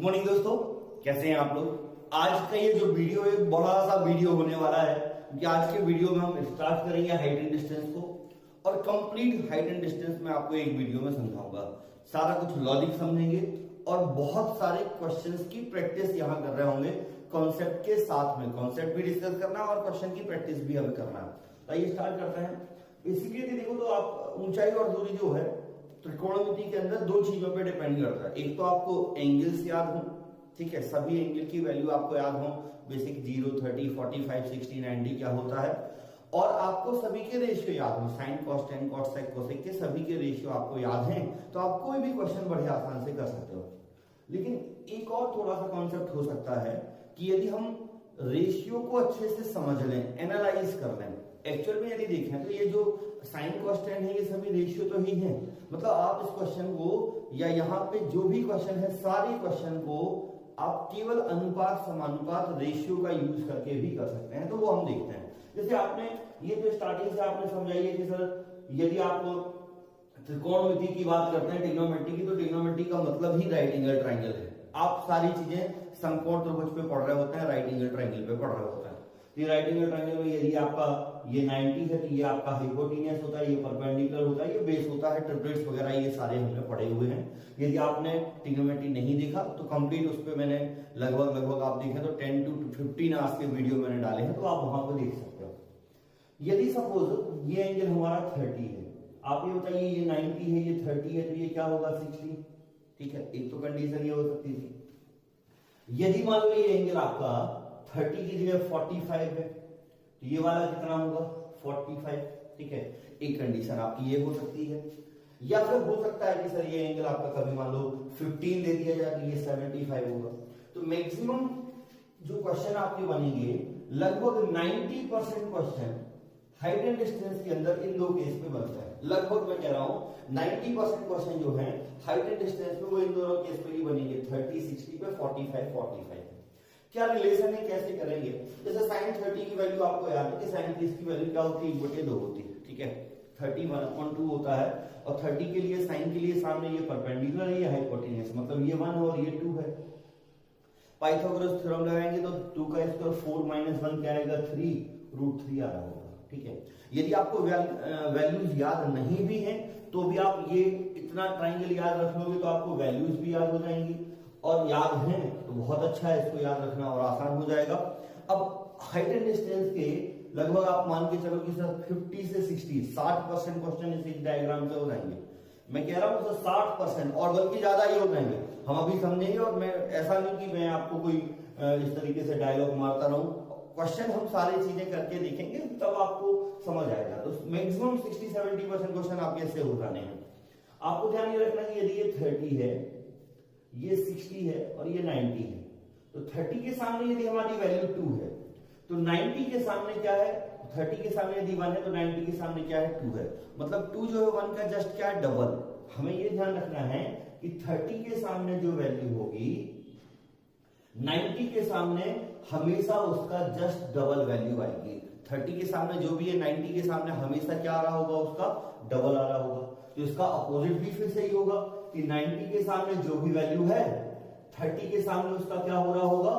Morning दोस्तों, कैसे हैं आप लोग। आज का ये जो वीडियो है बड़ा सा वीडियो होने वाला है क्योंकि आज के वीडियो में हम स्टार्ट करेंगे हाइट एंड डिस्टेंस को और कंप्लीट हाइट एंड डिस्टेंस में आपको एक वीडियो में समझाऊंगा। सारा कुछ लॉजिक समझेंगे और बहुत सारे क्वेश्चंस की प्रैक्टिस यहां कर रहे होंगे कॉन्सेप्ट के साथ में। कॉन्सेप्ट भी डिस्कस करना और क्वेश्चन की प्रैक्टिस भी हमें करना है। आइए स्टार्ट करते हैं। बेसिकली देखो तो आप ऊंचाई और दूरी जो है त्रिकोणमिति के अंदर दो चीजों पे डिपेंड करता है। एक तो आपको एंगल्स याद हो, ठीक है, सभी एंगल की वैल्यू आपको याद हो, बेसिक 0, 30, 45, 60, 90 क्या होता है, और आपको सभी के रेशियो याद हो, साइन, कॉस, टेन, कॉट, सेक, कोसेक के सभी के रेशियो आपको याद हैं, तो आप कोई भी क्वेश्चन बड़े आसान से कर सकते हो। लेकिन एक और थोड़ा सा कॉन्सेप्ट हो सकता है कि यदि हम रेशियो को अच्छे से समझ लें, एनालाइज कर लें, एक्चुअल में यदि देखें तो ये जो साइन कॉस टेन है ये सभी रेशियो तो ही है। मतलब आप इस क्वेश्चन को या यहाँ पे जो भी क्वेश्चन है सारे क्वेश्चन को आप केवल अनुपात समानुपात रेशियो का यूज करके भी कर सकते हैं। तो वो हम देखते हैं। जैसे आपने ये तो स्टार्टिंग से आपने समझाई है कि सर यदि आप त्रिकोणमिति की बात करते हैं, ट्रिग्नोमेट्री की, तो ट्रिग्नोमेट्री का मतलब ही राइट एंगल ट्राइंगल है। आप सारी चीजें समकोण त्रिभुज पे पढ़ रहे होते हैं, राइट एंगल ट्राइंगल पे पढ़ रहे होते हैं। ये राइट एंगल ट्राइंगल में यदि आपका ये 90 है तो ये आपका हाइपोटेन्यूस होता है, ये परपेंडिकुलर होता है, ये बेस होता है, ट्रिप्लेट्स वगैरह ये सारे हमने पढ़े हुए हैं। यदि आपने ट्रिग्नोमेट्री नहीं देखा तो कंप्लीट उस पर मैंने लगभग आप देखें तो 10 to 15 आवर्स के वीडियो मैंने डाले हैं, तो आप वहां पर देख सकते हो। यदि सपोज ये एंगल हमारा 30 है, आप ये बताइए ये 90 है, ये 30 है, तो ये क्या होगा 60, ठीक है। एक तो कंडीशन ये हो सकती थी। यदि मान लो ये एंगल आपका 30 की जगह 45 है तो ये वाला कितना होगा 45, ठीक है। एक कंडीशन आपकी ये हो सकती है, या फिर हो सकता है कि सर ये एंगल आपका कभी मान लो 15 दे दिया जाए तो ये 75 होगा। तो मैक्सिमम जो क्वेश्चन आपके बनेंगे लगभग 90% क्वेश्चन हाइट एंड डिस्टेंस के अंदर इन दो केस पे बनता है। लगभग मैं कह रहा हूं 90% क्वेश्चन जो है हाइट एंड डिस्टेंस पे वो इन दोनों केस पे ही बनेंगे, 30, 60 पे, 45। क्या रिलेशन है, कैसे करेंगे। जैसे साइन 30 की वैल्यू आपको याद है कि साइन 30 की वैल्यू क्या होती है, 1/2 होती है, ठीक है। 30 1/2 होता है और 30 के लिए साइन के लिए सामने ये परपेंडिकुलर है, ये हाइपोटेन्यूस, मतलब ये 1 और ये 2 है। पाइथागोरस थ्योरम लगाएंगे तो 2 का स्क्वायर 4 - 1 क्या आएगा 3√3 आ रहा होगा, ठीक है। यदि आपको वैल्यूज याद नहीं भी हैं तो भी आप ये इतना ट्राइंगल याद रख लोगे तो आपको वैल्यूज भी याद हो जाएंगी, और याद है तो बहुत अच्छा है, इसको याद रखना और आसान हो जाएगा। अब हाइट एंड डिस्टेंस के लगभग आप मान के चलो कि सर 50 से 60% क्वेश्चन इस डायग्राम से हो जाएंगे। मैं कह रहा हूं सर 60% और बल्कि ज्यादा ही हो जाएंगे, हम अभी समझेंगे। और मैं ऐसा नहीं कि मैं आपको कोई इस तरीके से डायलॉग मारता रहूं, क्वेश्चन हम सारी चीजें करके देखेंगे तब आपको समझ आएगा। तो मैक्सिमम 60-70% क्वेश्चन आपके ऐसे हो जाने हैं। आपको ध्यान ये रखना कि यदि ये 30 है, ये 60 है और ये 90 है, तो 30 के सामने यदि हमारी वैल्यू 2 है तो 90 के सामने क्या है, 30 के सामने यदि 1 है तो 90 के सामने क्या है 2 है। मतलब 2 जो है 1 का जस्ट क्या है डबल। हमें ये ध्यान रखना है कि 30 के सामने जो वैल्यू होगी 90 के सामने हमेशा उसका जस्ट डबल वैल्यू आएगी। 30 के सामने जो भी है 90 के सामने हमेशा क्या आ रहा होगा, उसका डबल आ रहा होगा। तो इसका अपोजिट भी फिर सही होगा कि 90 के सामने जो भी वैल्यू है 30 के सामने उसका क्या हो रहा होगा,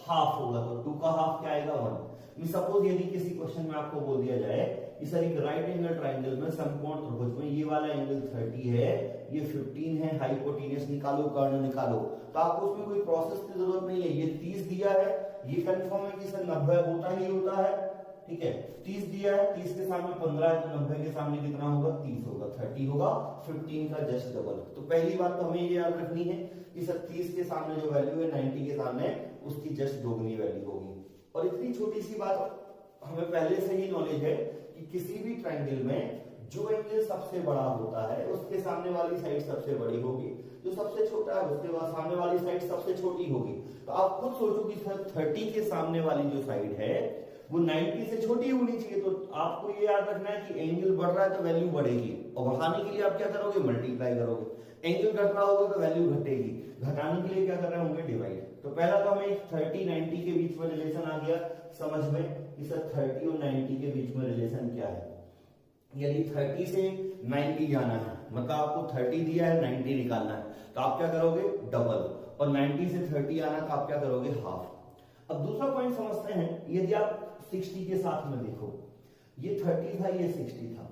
हाफ होगा। तो 2 का हाफ क्या आएगा 1। सपोज यदि किसी क्वेश्चन में आपको बोल दिया जाए कि सर एक राइट एंगल ट्राइंगल में समकोण त्रिभुज में ये वाला एंगल 30 है, ये 15 है, हाइपोटेन्यूस निकालो, कर्ण निकालो, तो आपको उसमें कोई प्रोसेस की जरूरत नहीं है। ये 30 दिया है, ये कंफर्म है कि सर 90 होता ही होता है, ठीक है। 30 दिया है, 30 के सामने 15 है तो 90 के सामने कितना होगा 30 होगा, 30 होगा, 15 का जस्ट डबल। तो पहली बात तो हमें ये याद रखनी है कि सर 30 के सामने जो वैल्यू है 90 के सामने उसकी जस्ट दोगुनी वैल्यू होगी। और इतनी छोटी सी बात हमें पहले से ही नॉलेज है कि किसी भी ट्राइंगल में जो एंगल सबसे बड़ा होता है उसके सामने वाली साइड सबसे बड़ी होगी, जो सबसे छोटा है उसके बाद सामने वाली साइड सबसे छोटी होगी। तो आप खुद सोचो कि सर 30 के सामने वाली जो साइड है वो 90 से छोटी होनी चाहिए। तो आपको ये याद रखना है कि एंगल बढ़ रहा है तो वैल्यू बढ़ेगी, और बढ़ाने के लिए आप क्या करोगे, मल्टीप्लाई करोगे। एंगल घट रहा होगा तो वैल्यू घटेगी, घटाने के लिए क्या कर रहे होंगे, डिवाइड। तो पहला तो हमें 30-90 के बीच में रिलेशन आ गया समझ में कि सर 30 और 90 के बीच में रिलेशन क्या है। यदि 30 से 90 जाना है, मतलब आपको 30 दिया है 90 निकालना है, तो आप क्या करोगे डबल, और 90 से 30 आना तो आप क्या करोगे हाफ। अब दूसरा पॉइंट समझते हैं, यदि आप 60 के साथ में देखो, ये 30 था, ये 60 था।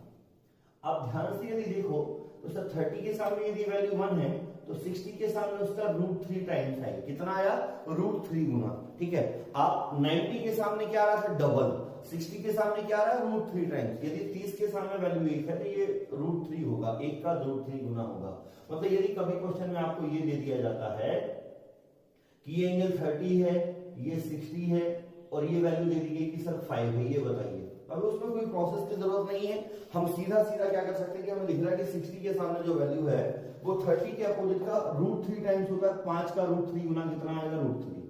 आप ध्यान से यदि देखो तो सर 30 के सामने यदि वैल्यू 1 है तो 60 के सामने उसका √3 टाइम्स आएगा। कितना आया? √3 गुना। ठीक है, आप 90 के सामने क्या आ रहा था? डबल। 60 के सामने क्या आ रहा है? √3 टाइम्स। यदि 30 के सामने वैल्यू 1 है तो ये √3 होगा, 1 का √3 गुना होगा। मतलब यदि कभी क्वेश्चन में आपको ये दे दिया जाता है कि ये एंगल 30 है, ये 60 है और ये वैल्यू दे दी गई कि सर 5 है, ये बताइए। अब उसमें कोई प्रोसेस की जरूरत नहीं है, हम सीधा सीधा क्या कर सकते हैं कि हमें लिख रहा है कि 60 के सामने जो वैल्यू है वो 30 के अपोजिट का √3 टाइम्स होगा। 5 का √3 गुना कितना आएगा? √3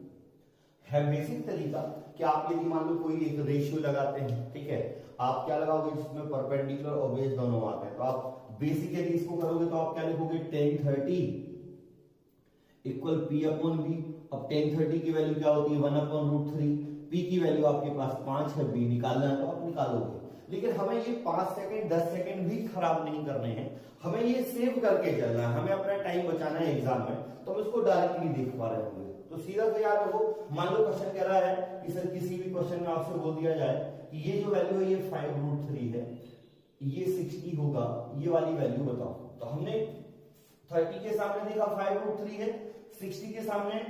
है। बेसिक तरीका कि आप यदि मान लो कोई एक रेशियो लगाते हैं, ठीक है, आप क्या लगाओगे जिसमें परपेंडिकुलर और बेस दोनों आते हैं, तो आप बेसिक यदि इसको करोगे तो आप क्या लिखोगे? tan 30 equal P upon B। अब tan 30 की वैल्यू क्या होती है? 1 अपॉन √3। P की वैल्यू आपके पास 5 है, B निकालना है तो आप निकालोगे। लेकिन हमें ये 5 सेकंड 10 सेकंड भी खराब नहीं करने हैं, हमें ये सेव करके चलना है, हमें अपना टाइम बचाना है एग्जाम में, तो हम इसको डायरेक्टली देख पा रहे होंगे। तो सीधा से याद रखो, मान लो क्वेश्चन कह रहा है कि सर किसी भी क्वेश्चन में आपसे बोल दिया जाए कि ये जो वैल्यू है ये 5√3 है, ये 60 होगा, ये वाली वैल्यू बताओ। तो हमने 30 के सामने देखा 5√3 है, 60 के सामने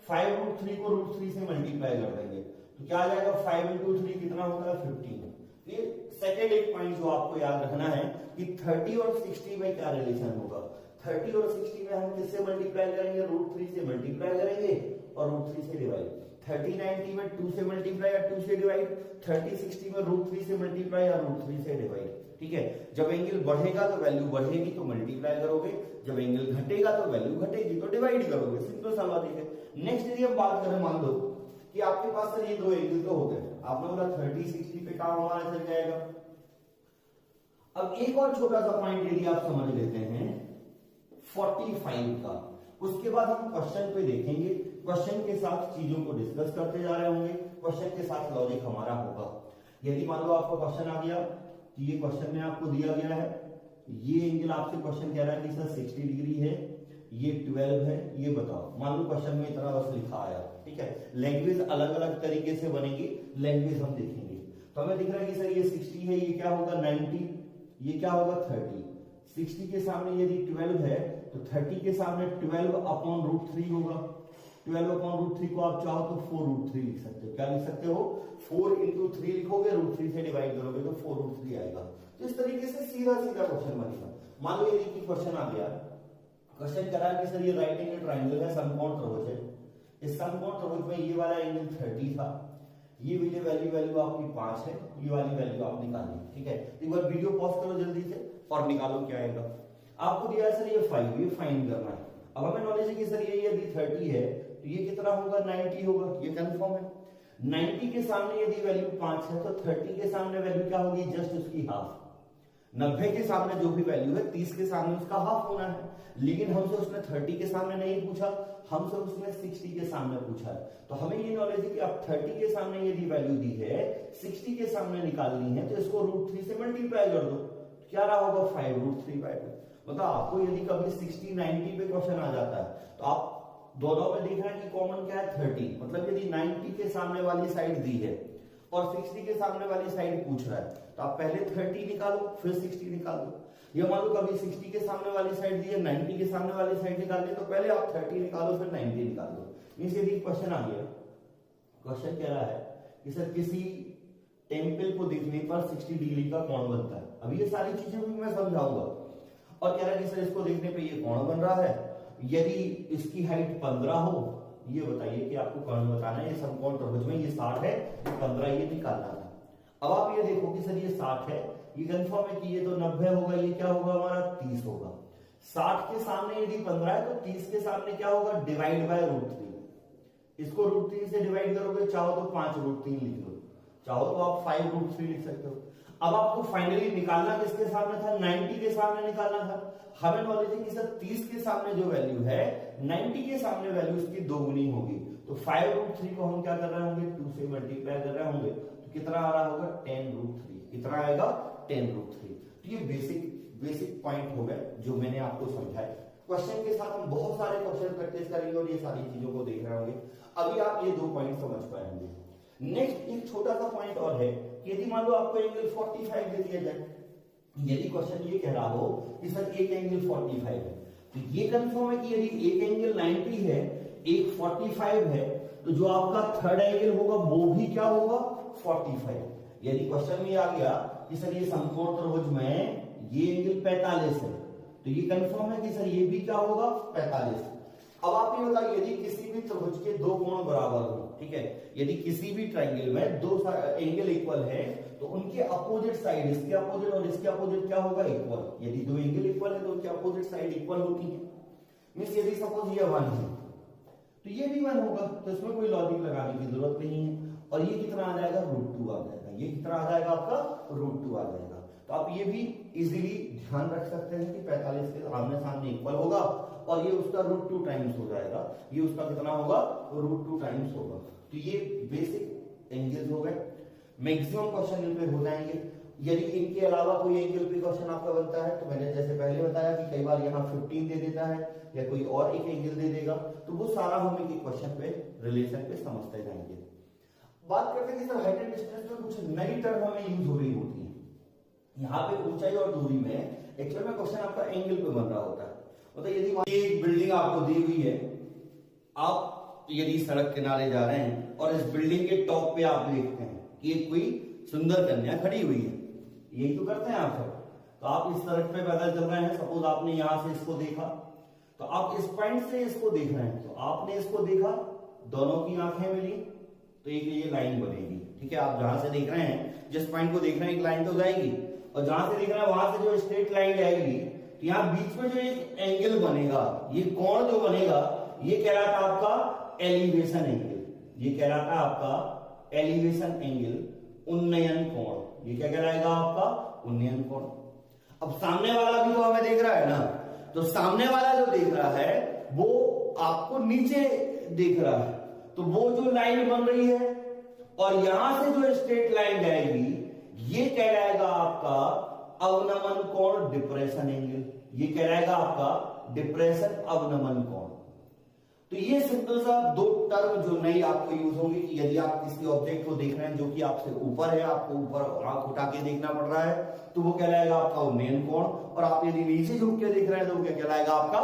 5√3 को √3 से मल्टीप्लाई कर देंगे तो क्या आ जाएगा? 5 × 3 कितना होता है? 15। ये सेकेंड एक पॉइंट जो आपको याद रखना है कि 30 और 60 में क्या रिलेशन होगा। 30 और 60 में हम किससे मल्टीप्लाई करेंगे? √3 से मल्टीप्लाई करेंगे और √3 से डिवाइड। 30 90 में 2 से मल्टीप्लाई या 2 से डिवाइड, 30 60 में √3 से मल्टीप्लाई या √3 से डिवाइड। ठीक है, जब एंगल बढ़ेगा तो वैल्यू बढ़ेगी तो मल्टीप्लाई करोगे, जब एंगल घटेगा तो वैल्यू घटेगी तो डिवाइड करोगे। सिंपल सा लॉजिक है। नेक्स्ट यदि हम बात करें, मान लो कि आपके पास सर ये दो एंगल तो हो गए, आपने बोला 30 60 पे काम हमारा चल जाएगा। अब एक और छोटा सा पॉइंट यदि आप समझ लेते हैं 45 का, उसके बाद हम क्वेश्चन पे देखेंगे, क्वेश्चन के साथ चीजों को डिस्कस करते जा रहे होंगे, क्वेश्चन के साथ लॉजिक हमारा होगा। यदि मान लो आपको क्वेश्चन आ गया कि ये क्वेश्चन में आपको दिया गया है, ये एंगल आपसे क्वेश्चन कह रहा है कि सर 60 डिग्री है, ये 12 है, ये बताओ। मान लो क्वेश्चन में इतना बस लिखा आया, ठीक है। लैंग्वेज अलग अलग तरीके से बनेगी, लैंग्वेज हम देखेंगे। तो हमें दिख रहा है कि सर ये 60 है, ये क्या होगा 90, ये क्या होगा 30। 60 के सामने यदि 12 है तो 30 के सामने 12 अपॉन √3 होगा। 12 अपॉन √3 को आप चाहो तो 4√3 लिख सकते हो। क्या लिख सकते हो? 4 × 3 लिखोगे, √3 से डिवाइड करोगे तो 4√3 आएगा। तो इस तरीके से सीधा सीधा क्वेश्चन बनेगा। मान लो यदि क्वेश्चन आ गया, क्वेश्चन कह रहा है कि सर ये राइट एंगल ट्राइंगल है, समकोण त्रिभुज है, इस समकोण त्रिभुज में ये वाला एंगल 30 था, ये वैल्यू आपकी 5 है, ये वाली वैल्यू आप निकालिए। ठीक है, एक बार वीडियो पॉज करो जल्दी से और निकालो क्या आएगा। आपको दिया है सर ये 5, ये फाइंड करना है। अब हमें नॉलेज है कि सर ये यदि 30 है तो ये कितना होगा 90 होगा, ये कंफर्म है। 90 के सामने यदि वैल्यू 5 है तो 30 के सामने वैल्यू क्या होगी? जस्ट उसकी हाफ। 90 के सामने जो भी वैल्यू है 30 के सामने उसका हाफ होना है, लेकिन हमसे उसने 30 के सामने नहीं पूछा, हमसे उसने 60 के सामने पूछा है। तो हमें ये नॉलेज है कि अब 30 के सामने यदि वैल्यू दी है, 60 के सामने निकालनी है तो इसको √3 से मल्टीप्लाई कर दो, क्या रहा होगा 5√3/2। मतलब आपको यदि कभी 60 90 पे क्वेश्चन आ जाता है तो आप दोनों में देख रहे हैं कि कॉमन क्या है 30। मतलब यदि 90 के सामने वाली साइड दी है और 60 के सामने वाली साइड पूछ रहा है तो आप पहले 30 निकालो फिर 60 निकालो। या मान लो कभी 60 के सामने वाली साइड दी है, 90 के सामने वाली साइड निकालनी है तो पहले आप 30 निकालो फिर 90 निकालो। मींस यदि क्वेश्चन आ गया, क्वेश्चन कह रहा है कि सर किसी टेम्पल को देखने पर 60 डिग्री का कोण बनता है। अब ये सारी चीजें भी मैं समझाऊंगा। और कह रहा है कि सर इसको देखने पे ये कोण बन रहा है, यदि इसकी हाइट 15 हो, ये बताइए कि आपको कोण बताना है। ये समकोण त्रिभुज में ये 60 है, 15 ये निकालना था। अब आप ये देखो कि सर ये 60 है, ये कंफर्म है कि ये तो 90 होगा, ये क्या होगा हमारा 30 होगा। 60 के सामने यदि 15 है तो 30 के सामने क्या होगा डिवाइड बाय √3। इसको √3 से डिवाइड करोगे, चाहो तो 5√3 लिख लो, चाहो तो आप 5√3 लिख सकते हो। अब आपको फाइनली निकालना किसके सामने था? 90 के सामने निकालना था। हमें नॉलेज है कि सर 30 के सामने जो वैल्यू है 90 के सामने वैल्यू उसकी दोगुनी होगी। तो 5√3 को हम क्या कर रहे होंगे 2 से मल्टीप्लाई कर रहे होंगे तो कितना आ रहा होगा 10√3। कितना आएगा 10√3। तो ये बेसिक पॉइंट हो गए जो मैंने आपको समझाया। क्वेश्चन के साथ हम बहुत सारे क्वेश्चन प्रैक्टिस करेंगे और ये सारी चीजों को देख रहे होंगे। अभी आप ये 2 पॉइंट समझ पाएंगे। नेक्स्ट एक छोटा सा पॉइंट और है कि यदि मान लो आपको एंगल 45 दे दिया जाए, यदि क्वेश्चन ये कह रहा हो कि सर एक एंगल 45 है, तो ये कंफर्म है कि यदि एक एंगल 90 है, एक 45 है, तो जो आपका थर्ड एंगल होगा वो भी क्या होगा 45। यदि क्वेश्चन में आ गया कि सर ये समकोण त्रिभुज में ये एंगल 45 है, तो ये कंफर्म है कि सर ये भी क्या होगा 45। अब आप ये बताइए यदि किसी भी त्रिभुज के 2 कोण बराबर हो, ठीक है, यदि किसी भी ट्राइंगल में 2 एंगल इक्वल है, तो उनके अपोजिट साइड, इसके अपोजिट और इसके अपोजिट क्या होगा इक्वल। यदि 2 एंगल इक्वल है तो उनके अपोजिट साइड इक्वल होती है। मींस यदि सपोज ये 1 है तो ये भी 1 होगा, तो इसमें कोई लॉजिक लगाने की जरूरत नहीं है। और ये कितना आ जाएगा √2 आ जाएगा, ये कितना आ जाएगा आपका √2 आ जाएगा। तो आप ये भी इजीली ध्यान रख सकते हैं कि 45 के आमने सामने इक्वल होगा और ये उसका √2 टाइम्स हो जाएगा, ये उसका कितना होगा √2 टाइम्स होगा। तो ये बेसिक एंगल्स हो गए। मैक्सिमम क्वेश्चन इन पे हो जाएंगे। यदि इनके अलावा कोई एंगल पे क्वेश्चन आपका बनता है तो मैंने जैसे पहले बताया कि कई बार यहाँ 15 दे देता है या कोई और एक एंगल दे देगा, तो वो सारा हम एक क्वेश्चन पे रिलेशन पे समझते जाएंगे। बात करते हैं कि सर हाइट एंड डिस्टेंस में कुछ नई टर्म हमें यूज हो रही होती है। यहाँ पे ऊंचाई और दूरी में एक्चुअल में क्वेश्चन आपका एंगल पे बन रहा होता है। मतलब यदि एक बिल्डिंग आपको दी हुई है, आप यदि सड़क किनारे जा रहे हैं और इस बिल्डिंग के टॉप पे आप देखते हैं कि एक कोई सुंदर कन्या खड़ी हुई है, यही तो करते हैं आप सब। तो आप इस सड़क पे पैदल चल रहे हैं, सपोज आपने यहां से इसको देखा, तो आप इस पॉइंट से इसको देख रहे हैं, तो आपने इसको देखा, दोनों की आंखें मिली, तो एक ये लाइन बनेगी। ठीक है, आप जहां से देख रहे हैं, जिस पॉइंट को देख रहे हैं, एक लाइन तो जाएगी, और जहां से देख रहे हैं वहां से जो स्ट्रेट लाइन जाएगी, तो यहां बीच में जो एक एंगल बनेगा, ये कोण जो बनेगा, ये कह रहा था आपका एलिवेशन एंगल। ये कह रहा था आपका एलिवेशन एंगल, उन्नयन कोण। ये क्या कहलाएगा आपका उन्नयन कोण। अब सामने वाला भी तो हमें देख रहा है ना, तो सामने वाला जो देख रहा है वो आपको नीचे देख रहा है, तो वो जो लाइन बन रही है और यहां से जो स्ट्रेट लाइन जाएगी, ये कहलाएगा आपका अवनमन कोण, डिप्रेशन एंगल। ये कहलाएगा आपका डिप्रेशन अवनमन कोण। तो ये सिंपल सा 2 टर्म जो नई आपको यूज होंगी कि यदि आप किसी ऑब्जेक्ट को देख रहे हैं जो कि आपसे ऊपर है, आपको ऊपर आंख उठा के देखना पड़ रहा है, तो वो कहलाएगा आपका उन्नयन कोण। और आप यदि नीचे झुक के देख रहे हैं तो वो क्या कहलाएगा आपका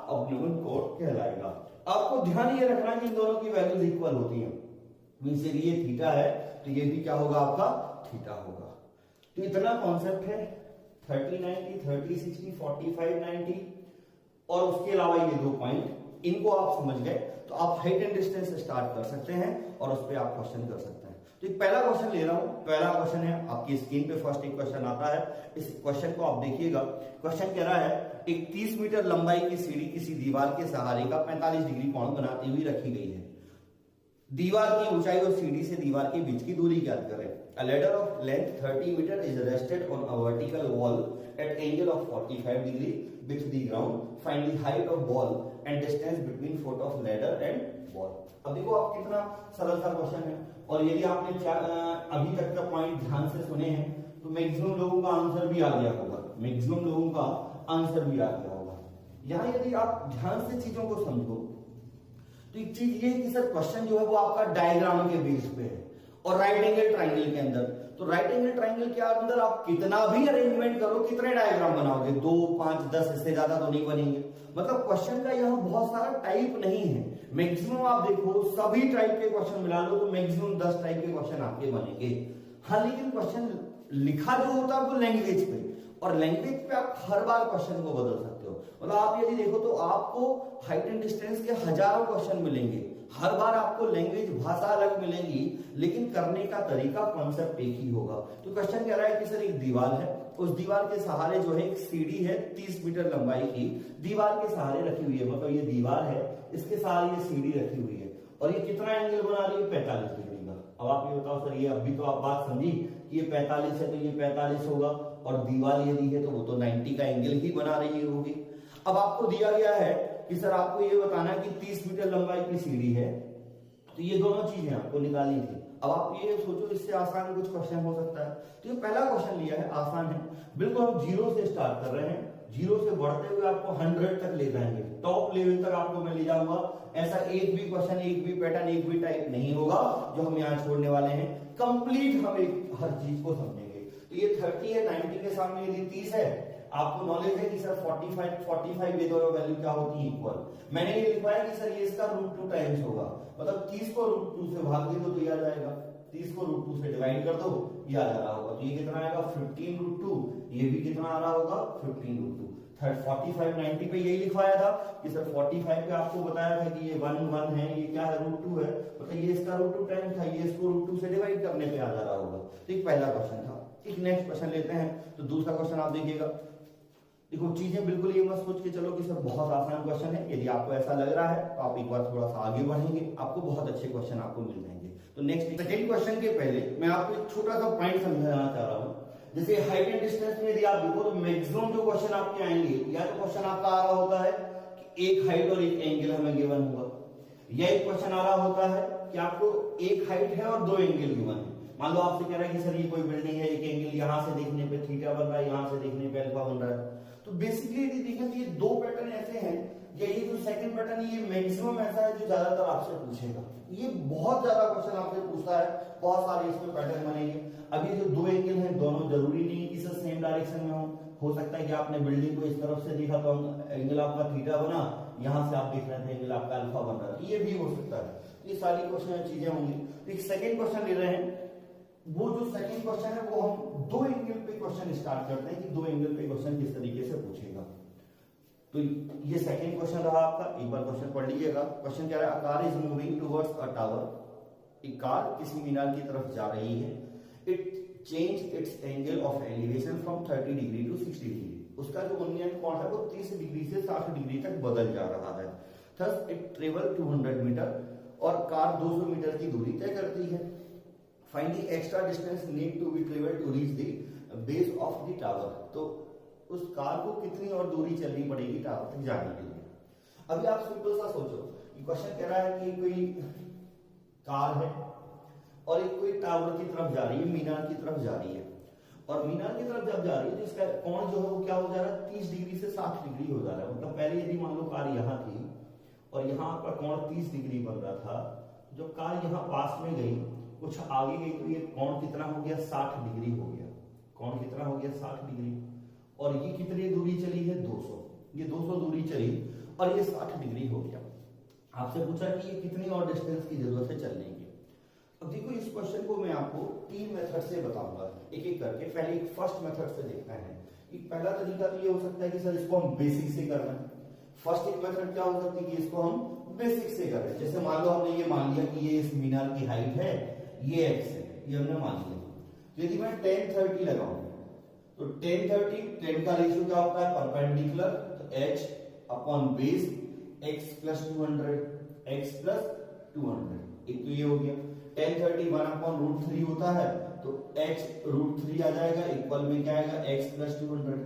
अवनमन कोण कहलाएगा। आपको ध्यान ये रखना कि इन दोनों की वैल्यूज इक्वल होती है। मींस यदि ये थीटा है तो ये भी क्या होगा आपका थीटा होगा। तो इतना कॉन्सेप्ट है 30 90, 30 60, 45 90 और उसके अलावा ये 2 पॉइंट, इनको आप समझ गए तो आप हाइट एंड डिस्टेंस स्टार्ट कर सकते हैं और उस पर आप क्वेश्चन कर सकते हैं। तो एक पहला क्वेश्चन ले रहा हूं। पहला क्वेश्चन है आपकी स्क्रीन पे, फर्स्ट एक क्वेश्चन आता है। इस क्वेश्चन को आप देखिएगा। क्वेश्चन कह रहा है एक 30 मीटर लंबाई की सीढ़ी किसी दीवार के सहारे का 45 डिग्री कोण बनाती हुई रखी गई है। दीवार की ऊंचाई और सीढ़ी से दीवार के बीच की दूरी ज्ञात करें। A ladder of length 30 meter is rested on a vertical wall at angle of 45 degree with the ground. Find the height of wall and distance between foot of ladder and wall. अब देखो आप कितना सरल सा question है, और यदि आपने अभी तक का पॉइंट ध्यान से सुने हैं तो मैक्सिमम लोगों का आंसर भी आ गया होगा। मैक्सिमम लोगों का आंसर भी आ गया होगा। यहां यदि आप ध्यान से चीजों को समझो तो एक चीज ये है कि सर क्वेश्चन जो है वो आपका डायग्राम के बेस पे है और राइट एंगल ट्राइंगल के अंदर। तो राइट एंगल ट्राइंगल के अंदर आप कितना भी अरेंजमेंट करो, कितने डायग्राम बनाओगे, 2 5 10, इससे ज्यादा तो नहीं बनेंगे। मतलब क्वेश्चन का यहाँ बहुत सारा टाइप नहीं है। मैक्सिमम आप देखो सभी टाइप के क्वेश्चन मिला लो तो मैक्सिमम 10 टाइप के क्वेश्चन आपके बनेंगे। हाँ, लेकिन क्वेश्चन लिखा जो होता है वो लैंग्वेज पे, और लैंग्वेज पे आप हर बार क्वेश्चन को बदल सकते हो। मतलब आप यदि देखो तो आपको हाइट एंड डिस्टेंस के हजारों क्वेश्चन मिलेंगे, हर बार आपको लैंग्वेज भाषा अलग मिलेगी, लेकिन करने का तरीका कॉन्सेप्ट एक ही होगा। तो क्वेश्चन कह रहा है कि सर एक दीवार है, उस दीवार के सहारे जो है एक सीढ़ी है 30 मीटर लंबाई की, दीवार के सहारे रखी हुई है। मतलब ये दीवार है, इसके सहारे ये सीढ़ी रखी हुई है, और ये कितना एंगल बना रही है 45 डिग्री का। अब आप ये बताओ सर, ये अभी तो आप बात समझी कि ये 45 है तो ये 45 होगा, और दीवार यदि है तो वो तो 90 का एंगल ही बना रही होगी। अब आपको दिया गया है कि सर आपको ये बताना है कि 30 मीटर लंबाई की सीढ़ी है, तो ये दोनों चीजें आपको निकालनी थी। अब आप ये सोचो इससे आसान कुछ क्वेश्चन हो सकता है। तो ये पहला क्वेश्चन लिया है, आसान है बिल्कुल। हम 0 से स्टार्ट कर रहे हैं, जीरो से बढ़ते हुए आपको 100 तक ले जाएंगे, टॉप लेवल तक आपको मैं ले जाऊंगा। ऐसा एक भी क्वेश्चन, एक भी पैटर्न, एक भी टाइप नहीं होगा जो हम यहाँ छोड़ने वाले हैं। कंप्लीट हम एक हर चीज को समझेंगे। तो ये 30 है, 90 के सामने यदि 30 है, आपको नॉलेज है कि सर 45 ये दोनों वैल्यू क्या होती है, इक्वल। मैंने ये लिखवाया कि सर ये इसका √2 टाइम्स होगा, मतलब 30 को √2 से भाग दे दो तो ये आ जाएगा, 30 को √2 से डिवाइड कर दो, ये आ जा रहा होगा। तो ये कितना आएगा 15√2, ये भी कितना आ रहा होगा 15√2। 45 90 पे यही लिखवाया था कि सर 45 पे आपको बताया था कि ये 1 1 है, ये क्या है √2 है, मतलब ये इसका √2 टाइम था, ये इसको √2 से डिवाइड करने पे आ जा रहा होगा। तो एक पहला क्वेश्चन था। एक नेक्स्ट क्वेश्चन लेते हैं। तो दूसरा क्वेश्चन आप देखिएगा। देखो चीजें बिल्कुल ये मत सोच के चलो कि सर बहुत आसान क्वेश्चन है। यदि आपको ऐसा लग रहा है तो आप एक बार थोड़ा सा आगे बढ़ेंगे, आपको बहुत अच्छे क्वेश्चन आपको मिल जाएंगे। तो नेक्स्ट सेकंड क्वेश्चन के पहले मैं आपको एक छोटा सा पॉइंट समझाना चाह रहा हूं। जैसे हाइट एंड डिस्टेंस में यदि आप देखो तो मैक्सिमम जो क्वेश्चन आपके आएंगे, या तो क्वेश्चन आपका आ रहा होता है कि एक हाइट और एक एंगल हमें गिवन हुआ, या एक क्वेश्चन आ रहा होता है कि आपको एक हाइट है और 2 एंगल गिवन है। मान लो आपसे कह रहा है कि सर ये कोई बिल्डिंग है, एक एंगल यहां से देखने पे थीटा बन रहा है, यहां से देखने पे अल्फा बन रहा है। तो बेसिकली यदि देखें तो ये 2 पैटर्न ऐसे हैं, या ये जो सेकंड पैटर्न है ये मैक्सिमम ऐसा है जो ज्यादातर आपसे पूछेगा। ये बहुत ज्यादा क्वेश्चन आपसे पूछता है, बहुत सारे इसमें पैटर्न बनेंगे। अब ये जो 2 एंगल हैं दोनों जरूरी नहीं है कि सर सेम डायरेक्शन में हो सकता है कि आपने बिल्डिंग को इस तरफ से देखा तो एंगल आपका थीटा बना, यहां से आप देख रहे थे एंगल आपका अल्फा बन रहा है, ये भी हो सकता है। ये सारी क्वेश्चन चीजें होंगी। तो एक सेकंड क्वेश्चन ले रहे हैं, वो जो सेकंड क्वेश्चन है वो हम 2 एंगल पे क्वेश्चन स्टार्ट करते हैं कि 2 एंगल पे क्वेश्चन किस तरीके से पूछेगा। तो ये सेकंड क्वेश्चन रहा आपका, एक बार क्वेश्चन पढ़ लीजिएगा। क्वेश्चन क्या है, a car is moving towards a tower. एक कार किसी मीनार की तरफ जा रही है। It change its angle of elevation from 30 degree to 60 degree. उसका जो उन्नयन कोण है वो 30 डिग्री से 60 डिग्री तक बदल जा रहा है। थस इट ट्रेवल 200 मीटर, और कार 200 मीटर की दूरी तय करती है। Find the extra distance need to be travel to reach the base of the tower. तो उस कार को कितनी और दूरी चलनी पड़ेगी टावर तक जाने के लिए। अभी आप सिंपल सा सोचो, क्वेश्चन कह रहा है कि कोई कार है और एक कोई टावर की तरफ जा रही है, मीनार की तरफ जा रही है, और मीनार की तरफ जब जा रही है तो इसका कोण जो है वो क्या हो जा रहा है, 30 डिग्री से 60 डिग्री हो जा रहा है। मतलब पहले यदि मान लो कार यहाँ थी और यहाँ आपका कोण 30 डिग्री बन रहा था, जब कार यहाँ पास में गई, कुछ आगे गई, तो ये कोण कितना हो गया, 60 डिग्री हो गया। कोण कितना हो गया, 60 डिग्री। और ये कितनी दूरी चली है, 200। ये 200 दूरी चली और ये 60 डिग्री हो गया। आपसे पूछा कि ये कितनी और डिस्टेंस की जरूरत है चलने की। अब देखो इस क्वेश्चन को मैं आपको 3 मेथड से बताऊंगा, एक एक करके। पहले एक फर्स्ट मेथड से देखना है। एक पहला तरीका तो ये हो सकता है कि सर इसको हम बेसिक से कर रहे हैं। फर्स्ट एक मेथड क्या हो सकती है कि इसको हम बेसिक से कर रहे हैं। जैसे मान लो हमने ये मान लिया कि ये इस मीनार की हाइट है, ये x है, ये हमने मान लिया। यदि मैं 10 30 लगाऊं तो 10 30, 10 का रेशियो क्या होता है, परपेंडिकुलर, तो h upon base x plus 200, x plus 200। एक तो ये हो गया। 10 30 1 अपॉन √3 होता है, तो h √3 आ जाएगा, इक्वल में क्या आएगा, x प्लस 200।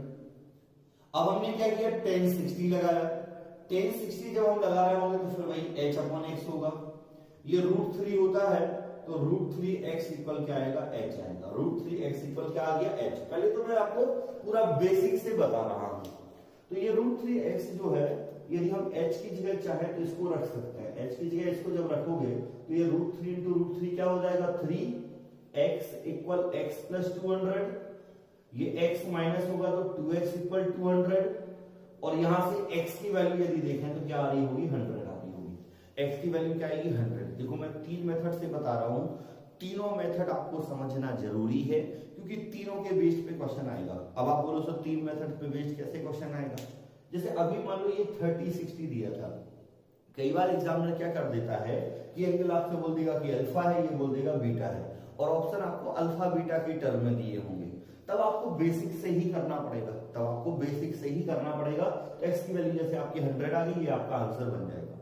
अब हमने क्या किया, 10 60 लगाया। 10 60 जब हम लगा रहे होंगे तो फिर वही h अपॉन x होगा। ये √3 होता है तो √3x इक्वल क्या आएगा, h आएगा। √3x इक्वल क्या आ गया, h। पहले तो मैं आपको पूरा बेसिक से बता रहा हूं। तो ये √3x जो है, यदि हम h की जगह चाहे तो इसको रख सकते हैं। h की जगह इसको जब रखोगे तो ये √3 इंटू √3 क्या हो जाएगा, 3x इक्वल x प्लस 200। ये x माइनस होगा तो 2x इक्वल 200, और यहां से x की वैल्यू यदि देखें तो क्या आ रही होगी, 100 आ रही होगी। x की वैल्यू क्या आएगी, 100। देखो मैं 3 मेथड से बता रहा हूं, तीनों मेथड आपको समझना जरूरी है क्योंकि तीनों के बेस्ड पे क्वेश्चन आएगा। अब आप बोलो सर 3 मेथड पे बेस्ड कैसे क्वेश्चन आएगा। जैसे अभी मान लो ये 30 60 दिया था, कई बार एग्जामिनर क्या कर देता है कि एंगल आपसे बोल देगा कि अल्फा है, ये बोल देगा बीटा है, और ऑप्शन आपको अल्फा बीटा के टर्म में दिए होंगे। तब आपको बेसिक से ही करना पड़ेगा, तब आपको बेसिक से ही करना पड़ेगा। तो x की वैल्यू जैसे आपकी 100 आ गई, ये आपका आंसर बन जाएगा।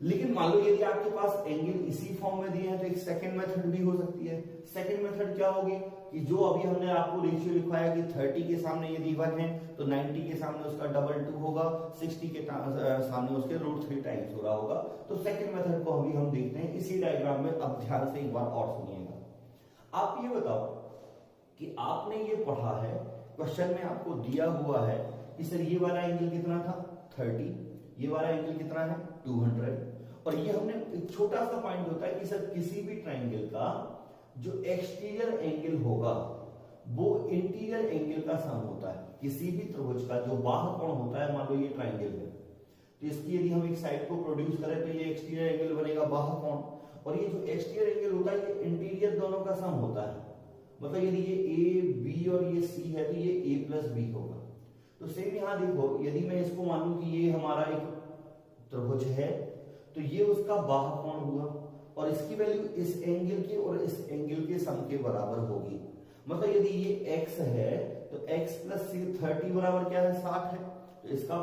लेकिन मान लो यदि आपके पास एंगल इसी फॉर्म में दिए हैं तो एक सेकंड मेथड भी हो सकती है। सेकंड मेथड क्या होगी कि जो अभी हमने आपको रेशियो लिखवाया कि 30 के सामने यदि 1 है तो 90 के सामने उसका डबल 2 होगा, 60 के सामने उसके √3 टाइम्स हो रहा होगा। तो सेकंड मेथड को अभी हम देखते हैं इसी डायग्राम में। अब ध्यान से एक बार और सुनिएगा। आप ये बताओ कि आपने ये पढ़ा है, क्वेश्चन में आपको दिया हुआ है कि सर ये वाला एंगल कितना था 30, ये वाला एंगल कितना है 200, और ये हमने एक छोटा सा पॉइंट होता है कि सर किसी भी ट्राइंगल का जो एक्सटीरियर एंगल होगा वो इंटीरियर एंगल का सम होता है। किसी भी त्रिभुज का जो बाह्य कोण होता है, मान लो ये ट्राइंगल है, तो इसकी यदि हम एक साइड को प्रोड्यूस करें तो ये एक्सटीरियर एंगल बनेगा बाह्य कोण, और ये जो एक्सटीरियर एंगल होता है ये इंटीरियर दोनों का सम होता है। मतलब यदि ये ए बी और ये सी है तो ये ए प्लस बी होगा। तो सेम यहां देखो, यदि मैं इसको मानूं कि ये हमारा एक त्रिभुज है तो ये उसका बाह्य कोण हुआ, और इसकी वैल्यू इस एंगल के और इस एंगल के सम के बराबर होगी। मतलब यदि ये x है तो x प्लस 30 बराबर क्या है 60 है, तो इसका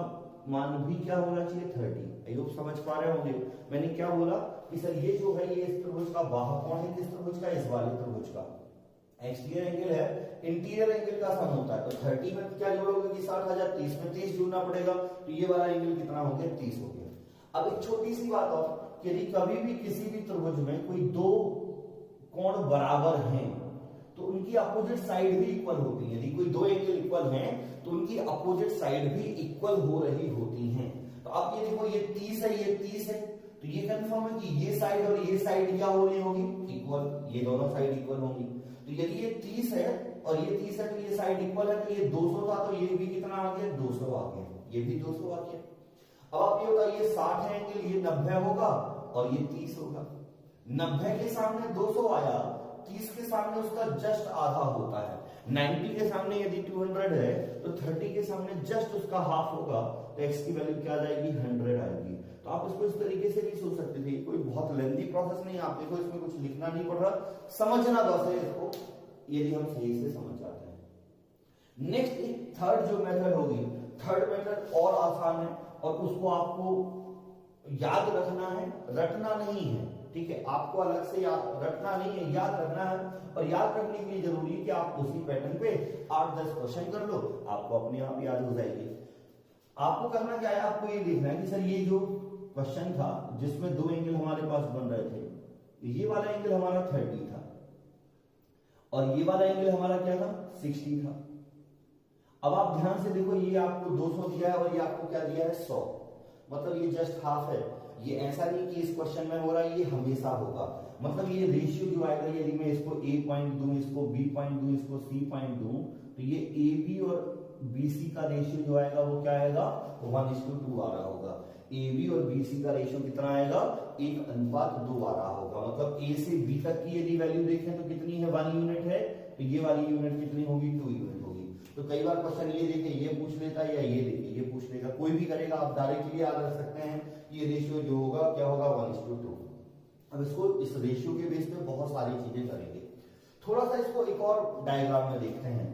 मान भी क्या होना चाहिए 30। आई होप समझ पा रहे होंगे मैंने क्या बोला कि सर ये जो है ये इस त्रिभुज का बाह्य कोण है, किस त्रिभुज का, इस वाले त्रिभुज का। एक्सटीरियर एंगल है, इंटीरियर एंगल का सम होता है, तो 30 में क्या जोड़ोगे कि 60,000, 30 में 30 जोड़ना पड़ेगा, तो ये वाला एंगल कितना हो गया 30 हो गया। अब एक छोटी सी बात और, यदि कभी भी किसी भी त्रिभुज में कोई दो कोण बराबर हैं तो उनकी अपोजिट साइड भी इक्वल होती है। यदि कोई दो एंगल इक्वल हैं तो उनकी अपोजिट साइड भी इक्वल हो रही होती हैं। तो आप ये देखो ये 30 है, ये 30 है, तो ये कंफर्म है कि ये साइड और ये साइड क्या हो रही होगी इक्वल, ये दोनों साइड इक्वल होंगी। तो यदि ये 30 है और ये 30 है तो ये साइड इक्वल है, तो ये 200 था तो ये भी कितना आ गया 200 आ गया, ये भी 200 आ गया। अब आप ये बताइए ये 60 है एंगल, ये 90 होगा और ये 30 होगा। 90 के सामने 200 आया, 30 के सामने उसका जस्ट आधा होता है। 90 के सामने यदि 200 है तो 30 के सामने जस्ट उसका हाफ होगा, तो x की वैल्यू क्या आ जाएगी 100 आएगी। तो आप इसको इस तरीके से भी सोच सकते थे, कोई बहुत लेंथी प्रोसेस नहीं, आप देखो इसमें कुछ लिखना नहीं पड़ रहा, समझना बस है इसको, यदि हम सही से समझ जाते हैं। नेक्स्ट एक थर्ड जो मेथड होगी, थर्ड मेथड और आसान है और उसको आपको याद रखना है, रटना नहीं है, ठीक है, आपको अलग से याद रखना नहीं है, याद रखना है। और याद रखने के लिए जरूरी है कि आप उसी पैटर्न पे 8-10 क्वेश्चन कर लो, आपको अपने आप याद हो जाएगी। आपको करना क्या है, आपको ये देखना है कि सर ये जो क्वेश्चन था जिसमें दो एंगल हमारे पास बन रहे थे, ये वाला एंगल हमारा 30 था और ये वाला एंगल हमारा क्या था 60 था। अब आप ध्यान से देखो, ये आपको 200 दिया है और ये आपको क्या दिया है 100, मतलब ये जस्ट हाफ है। ये ऐसा नहीं कि इस क्वेश्चन में हो रहा है, ये हमेशा होगा। मतलब ये रेशियो जो आएगा, यदि मैं इसको A पॉइंट दूं, इसको B पॉइंट दूं, इसको C पॉइंट दूं, तो ये AB और BC का रेशियो जो आएगा वो क्या आएगा 1:2 आ रहा होगा। AB और BC का रेशियो कितना आएगा 1:2 आ रहा होगा। मतलब A से B तक की यदि वैल्यू देखें तो कितनी है 1 यूनिट है, तो ये वाली यूनिट कितनी होगी 2 यूनिट होगी। तो कई बार क्वेश्चन ये देखे ये पूछ लेता है या ये देखे ये पूछ लेगा, कोई भी करेगा, आप डायरेक्टली याद रख सकते हैं ये रेशियो जो होगा क्या होगा 1:2। अब इसको इस रेशियो के बेस पे बहुत सारी चीजें करेंगे। थोड़ा सा इसको एक और डायग्राम में देखते हैं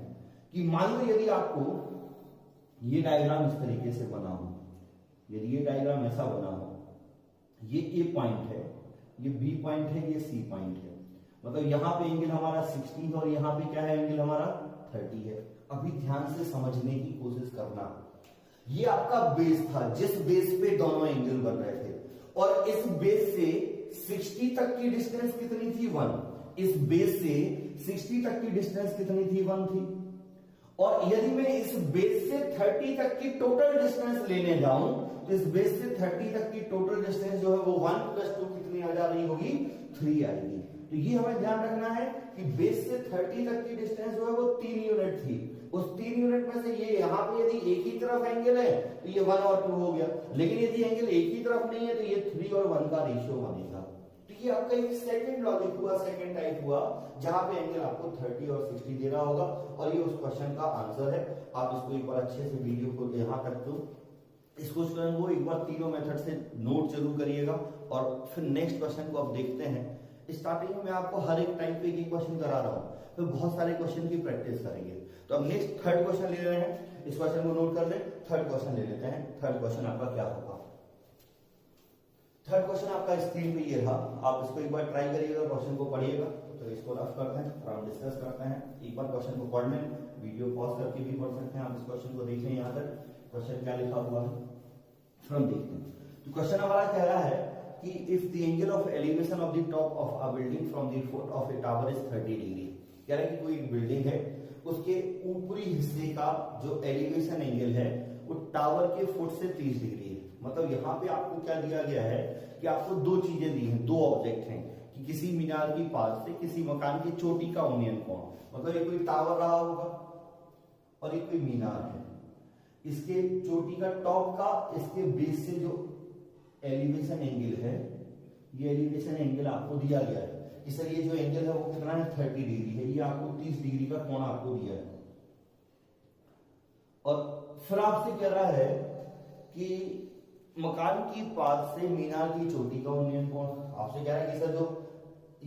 कि मान लो यदि आपको ये डायग्राम इस तरीके से बना हो, यदि ये डायग्राम ऐसा बना हो, ये A पॉइंट है, ये B पॉइंट है, ये C पॉइंट है, मतलब यहां पे एंगल हमारा 60 है और यहां पे क्या है एंगल हमारा 30 है। अभी ध्यान से समझने की कोशिश करना, ये आपका बेस था जिस बेस पे दोनों एंगल बन रहे थे, और इस बेस से 60 तक की डिस्टेंस कितनी थी 1, इस बेस से 60 तक की डिस्टेंस कितनी थी 1 थी। और यदि मैं इस बेस से 30 तक की टोटल डिस्टेंस लेने जाऊं तो इस बेस से 30 तक की टोटल डिस्टेंस जो है वो 1 + 2 कितनी आ जा रही होगी 3 आएगी। तो ये हमें ध्यान रखना है कि बेस से 30 तक की डिस्टेंस जो है वो 3 यूनिट थी। उस 3 यूनिट में से ये यहां पे यदि एक ही तरफ एंगल है तो ये 1 और 2 हो गया, लेकिन यदि एंगल एक ही तरफ नहीं है तो ये 3 और 1 का रेशियो बनेगा। तो ये आपका एक सेकंड लॉजिक हुआ, सेकंड टाइप हुआ, जहां पे एंगल आपको 30 और 60 दे रहा होगा और ये उस क्वेश्चन का आंसर है। आप इसको एक बार अच्छे से वीडियो को यहां तक तो इस क्वेश्चन को एक बार तीनों मेथड से नोट जरूर करिएगा और फिर नेक्स्ट क्वेश्चन को अब देखते हैं। स्टार्टिंग में मैं आपको हर एक टाइप पे एक क्वेश्चन करा रहा हूं, फिर बहुत सारे क्वेश्चन की प्रैक्टिस करेंगे। तो अब नेक्स्ट थर्ड क्वेश्चन ले रहे हैं, इस क्वेश्चन को नोट कर ले। थर्ड क्वेश्चन ले लेते हैं। थर्ड क्वेश्चन आपका क्या होगा, थर्ड क्वेश्चन आपका स्क्रीन पे ये रहा, आप इसको एक बार ट्राई करिएगा, क्वेश्चन को पढ़िएगा। तो इसको रफ करते हैं और हम डिस्कस करते हैं। एक बार क्वेश्चन को पढ़ लें, वीडियो पॉज करके भी पढ़ सकते हैं, आप इस क्वेश्चन को देखें यहाँ तक क्वेश्चन क्या लिखा हुआ है, फिर हम देखते हैं। तो क्वेश्चन हमारा कह रहा है कि if the angle of elevation of the top of a building from the foot of a tower is 30 degree. कह रहा है कि कोई बिल्डिंग है, उसके ऊपरी हिस्से का जो एलिवेशन एंगल है वो टावर के फुट से 30 डिग्री है। मतलब यहाँ पे आपको क्या दिया गया है कि आपको दो चीजें दी हैं, दो ऑब्जेक्ट हैं कि किसी मीनार की पास से किसी मकान की चोटी का उन्नयन कोण, मतलब ये कोई टावर रहा होगा और ये कोई मीनार है, इसके चोटी का टॉप का इसके बेस से जो एलिवेशन एंगल है, ये एलिवेशन एंगल आपको दिया गया है। इसलिए ये जो एंगल है वो कितना है 30 डिग्री है, ये आपको 30 डिग्री का कोण आपको दिया है। और फिर आपसे कह रहा है कि मकान की पास से मीनार की चोटी का उन्नयन कोण, आपसे कह रहा है कि सर जो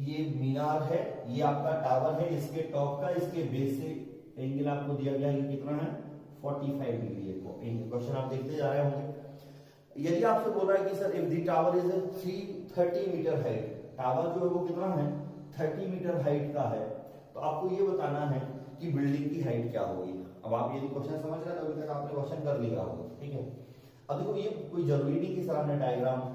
ये मीनार है ये आपका टावर है, इसके टॉप का इसके बेस से एंगल आपको दिया गया है कितना है 45 डिग्री है। क्वेश्चन आप देखते जा रहे होंगे। यदि आपसे बोल रहा है कि sir if the tower is 330 metre height, tower जो है वो कितना है 30 मीटर हाइट का है, तो आपको ये बताना है कि बिल्डिंग की हाइट क्या होगी। अब आप यदि क्वेश्चन समझ रहे हैं तो अभी तक आपने क्वेश्चन कर लिया होगा, ठीक है। अब देखो ये कोई जरूरी नहीं कि सर हमने डायग्राम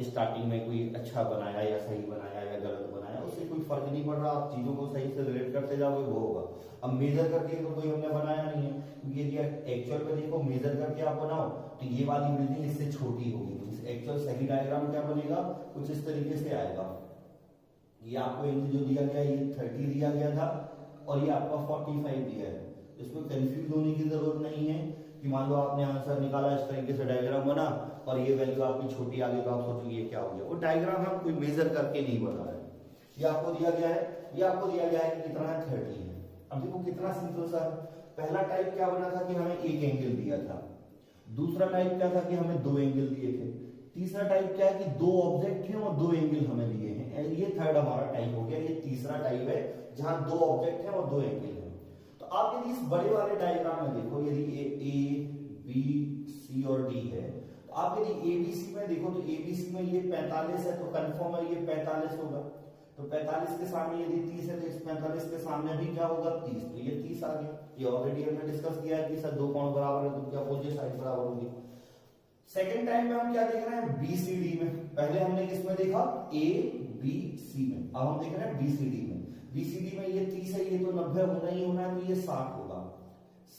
स्टार्टिंग में कोई अच्छा बनाया या सही बनाया या गलत बनाया, उससे कोई फर्क नहीं पड़ रहा, आप चीजों को सही से रिलेट करते जाओगे वो होगा। अब मेजर करके तो कोई हमने बनाया नहीं है, क्योंकि यदि एक्चुअल में देखो मेजर करके आप बनाओ तो ये वाली बिल्डिंग इससे छोटी होगी। एक्चुअल सही डायग्राम क्या बनेगा, कुछ इस तरीके से आएगा। ये आपको एंगल जो दिया गया ये 30 दिया गया था और ये आपका 45 दिया है। इसमें कंफ्यूज होने की जरूरत नहीं है कि मान लो आपने आंसर निकाला इस तरीके से डायग्राम बना और ये वैल्यू आपकी छोटी आ गई तो आप सोचोगे ये क्या हो गया। वो डायग्राम हम कोई मेजर करके नहीं बना रहे, ये आपको दिया गया है, ये आपको दिया गया है कि कितना है 30 है। अब देखो कितना सिंपल सा है। पहला टाइप क्या बना था कि हमें एक एंगल दिया था, दूसरा टाइप क्या था कि हमें दो एंगल दिए थे, तीसरा टाइप क्या है कि दो ऑब्जेक्ट हैं और दो एंगल हमें दिए हैं। ये थर्ड हमारा टाइप हो गया। ये तीसरा टाइप है जहां दो ऑब्जेक्ट हैं और दो एंगल हैं। तो आप यदि इस बड़े वाले डायग्राम में देखो, यदि ए बी सी और डी है, तो आप यदि एबीसी में देखो तो एबीसी में ये 45 है तो कंफर्म है ये 45 होगा। तो 45 के सामने यदि 30 है तो इस 45 के सामने भी क्या होगा 30, तो ये 30 आ गया। ये ऑलरेडी हमने डिस्कस किया है कि सर दो कोण बराबर है तो उनकी अपोजिट साइड बराबर होगी। सेकंड टाइम में हम क्या देख रहे हैं बीसीडी में। पहले हमने किसमें देखा ए बी सी में, अब हम देख रहे हैं बीसीडी में। बीसीडी में ये 30 है, ये तो 90 होना ही होना है तो ये 60 होगा।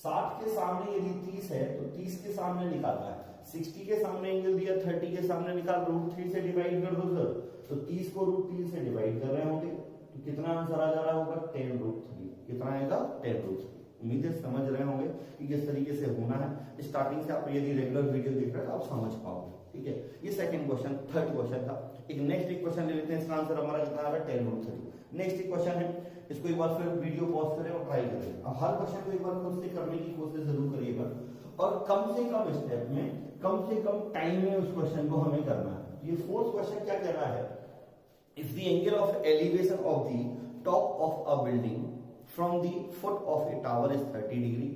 60 के सामने यदि 30 है तो 30 के सामने निकालना है। 60 के सामने एंगल दिया, 30 के सामने निकाल, √3 से डिवाइड कर दो सर, तो 30 को √3 से डिवाइड कर रहे होंगे तो कितना आंसर आ जा रहा होगा 10√3। कितना आएगा 10√3। उम्मीद है समझ रहे होंगे कि किस तरीके से होना है। स्टार्टिंग से आप यदि रेगुलर वीडियो देख रहे हैं तो आप समझ पाओगे, ठीक है। ये सेकंड क्वेश्चन, थर्ड क्वेश्चन था। एक नेक्स्ट एक क्वेश्चन ले लेते हैं, इसका आंसर हमारा कितना आ रहा है 10√3। नेक्स्ट एक क्वेश्चन है, इसको एक बार फिर वीडियो पॉज करें और ट्राई करें। अब हर क्वेश्चन को एक बार खुद से करने की कोशिश जरूर करिएगा और कम से कम स्टेप में कम से कम टाइम में उस क्वेश्चन को हमें करना है। ये फोर्थ क्वेश्चन क्या कह रहा है, if the angle of elevation of the top of a building from the foot of a tower is 30 degree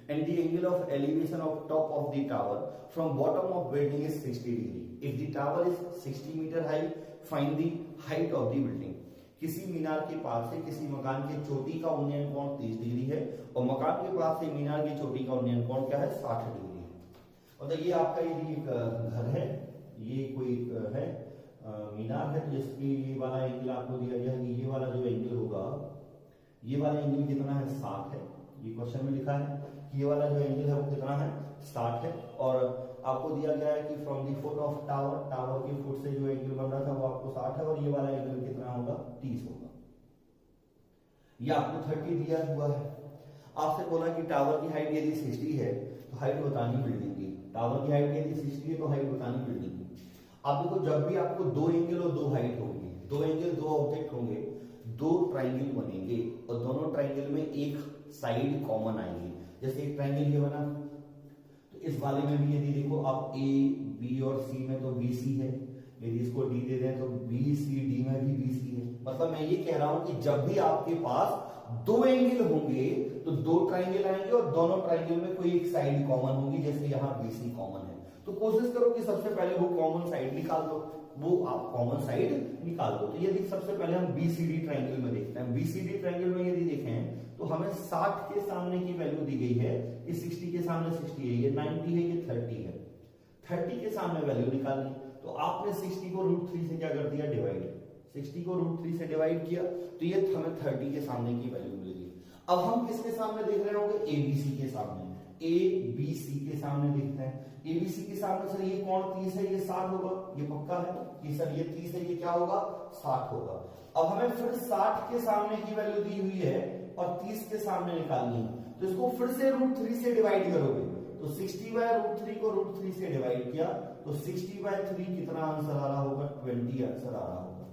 and the angle of elevation of top of the tower from bottom of building is 60 degree. If the tower is 60 meter high, find the height of the building. किसी मीनार के पास से किसी मकान की चोटी का उन्नयन कोण 30 डिग्री है और मकान के पास से मीनार की चोटी का उन्नयन कोण क्या है 60 डिग्री है। मतलब ये आपका यदि एक घर है, ये कोई है मीनार है, जिसकी ये वाला एंगल आपको दिया गया है कि ये वाला जो एंगल होगा, ये वाला एंगल कितना है 60 है। ये क्वेश्चन में लिखा है कि ये वाला जो एंगल है वो कितना है 60 है और आपको दिया गया है कि from the foot of tower, tower के फुट से जो एंगल बन रहा था वो आपको 60 है और ये वाला एंगल कितना होगा 30 होगा। ये आपको 30 दिया हुआ है। आपसे बोला कि टावर की हाइट यदि 60 है तो हाइट बतानी बिल्डिंग की। टावर की हाइट यदि 60 है तो हाइट बतानी बिल्डिंग की। आप देखो जब भी आपको दो एंगल और दो हाइट होगी, दो एंगल दो ऑब्जेक्ट होंगे, दो ट्राइंगल बनेंगे और दोनों ट्राइंगल में एक साइड कॉमन आएगी। जैसे एक ट्राइंगल ये बना तो इस वाले में भी यदि देखो आप ए बी और सी में तो बी सी है, यदि इसको डी दे दें तो बी सी डी में भी बी सी है। मतलब मैं ये कह रहा हूं कि जब भी आपके पास दो एंगल होंगे तो दो ट्राइंगल आएंगे और दोनों ट्राइंगल में कोई एक साइड कॉमन होगी। जैसे यहाँ बी सी कॉमन है तो कोशिश करो कि सबसे पहले वो कॉमन साइड निकाल दो, वो आप कॉमन साइड निकाल दो। तो यदि सबसे पहले हम बीसीडी ट्रायंगल में देखते हैं, बीसीडी ट्रायंगल में यदि देखें तो हमें 60 के सामने की वैल्यू दी गई है, इस 60 के सामने 60 है, ये 90 है, ये 30 है। 30 के सामने वैल्यू निकालनी तो आपने 60 को √3 से क्या कर दिया डिवाइड, 60 को √3 से डिवाइड किया तो ये हमें 30 के सामने की वैल्यू मिल गई। अब हम किसके सामने देख रहे होंगे एबीसी के सामने। ए बी सी के सामने देखते हैं। ए बी सी के सामने सर ये कोण 30 है, ये 60 होगा, ये पक्का है कि सर ये 30 है, ये क्या होगा 60 होगा। अब हमें फिर 60 के सामने की वैल्यू दी हुई है और 30 के सामने निकालनी है, तो इसको फिर से √3 से डिवाइड करोगे, तो 60/√3 को √3 से डिवाइड किया तो 60/3 कितना आंसर आ रहा होगा 20 आंसर आ रहा होगा।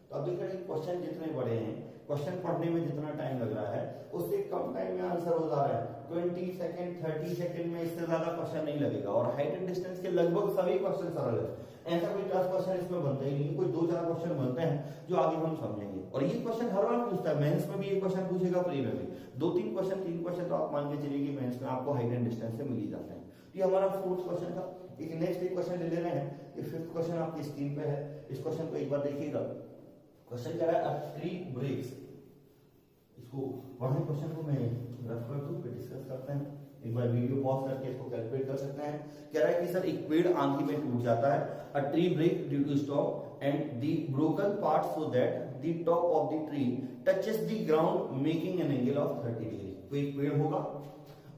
तो अब देखिए क्वेश्चन जितने बड़े हैं, क्वेश्चन पढ़ने में जितना टाइम लग रहा है उससे कम टाइम में आंसर हो जा रहा है। 20 सेकंड 30 सेकंड में इससे ज्यादा क्वेश्चन नहीं लगेगा और हाइट एंड डिस्टेंस के लगभग सभी क्वेश्चन सरल है, ऐसा कोई टफ क्वेश्चन इसमें बनता ही नहीं, कोई 2-4 क्वेश्चन बनते हैं जो आगे हम समझेंगे। और ये क्वेश्चन हर बार पूछता है, मेंस में भी ये क्वेश्चन पूछेगा, प्री में भी 2-3 क्वेश्चन 3 क्वेश्चन तो आप मान के चलिए कि मेंस में आपको हाइट एंड डिस्टेंस से मिल ही जाते हैं। तो ये हमारा 4th क्वेश्चन था। एक नेक्स्ट एक क्वेश्चन ले ले रहे हैं, ये 5th क्वेश्चन आपकी स्क्रीन पे है, इस क्वेश्चन को एक बार देखिएगा। क्वेश्चन कह रहा है अ ट्री ब्रेक्स, इसको पढ़ने क्वेश्चन को मैं रफ कर दूं फिर डिस्कस करते हैं, एक बार वीडियो पॉज करके इसको कैलकुलेट कर सकते हैं। कह रहा है कि सर एक पेड़ आंधी में टूट जाता है, a tree break due to storm and the broken part so that the top of the tree touches the ground making an angle of 30 degree. तो एक पेड़ होगा,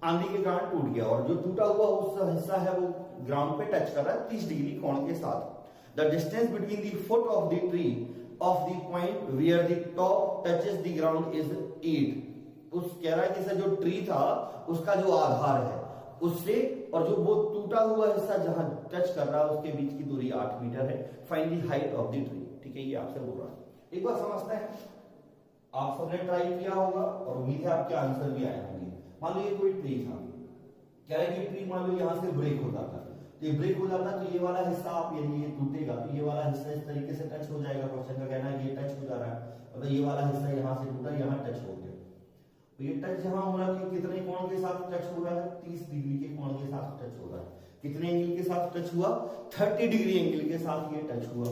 आंधी के कारण टूट गया और जो टूटा हुआ उस हिस्सा है वो ग्राउंड पे टच कर रहा है 30 डिग्री कोण के साथ। The distance between the foot of the tree of the point where the top touches the ground is 8। उस कह रहा है कि सर जो ट्री था उसका जो आधार है उससे और जो वो टूटा हुआ हिस्सा जहां टच कर रहा है उसके बीच की दूरी 8 मीटर है। Find the height of the tree. ठीक है, ये आपसे बोल रहा है। एक बार समझते हैं, आप सबने ट्राई किया होगा और उम्मीद है आपके आंसर भी आए होंगे। मान लो ये कोई ट्री था, क्या है कि ट्री मान लो यहां से ब्रेक हो जाता, तो ये ब्रेक हो जाता तो ये वाला हिस्सा आप यदि ये टूटेगा तो ये वाला हिस्सा इस तरीके से टच हो जाएगा। क्वेश्चन का कहना है ये टच हो जा रहा है, मतलब ये वाला हिस्सा यहां से टूटा, यहां टच हो गया। तो ये टच जहां हो रहा है कितने कोण के साथ टच हो रहा है 30 डिग्री के कोण के साथ टच हो रहा है। कितने एंगल के साथ टच हुआ 30 डिग्री एंगल के साथ ये टच हुआ।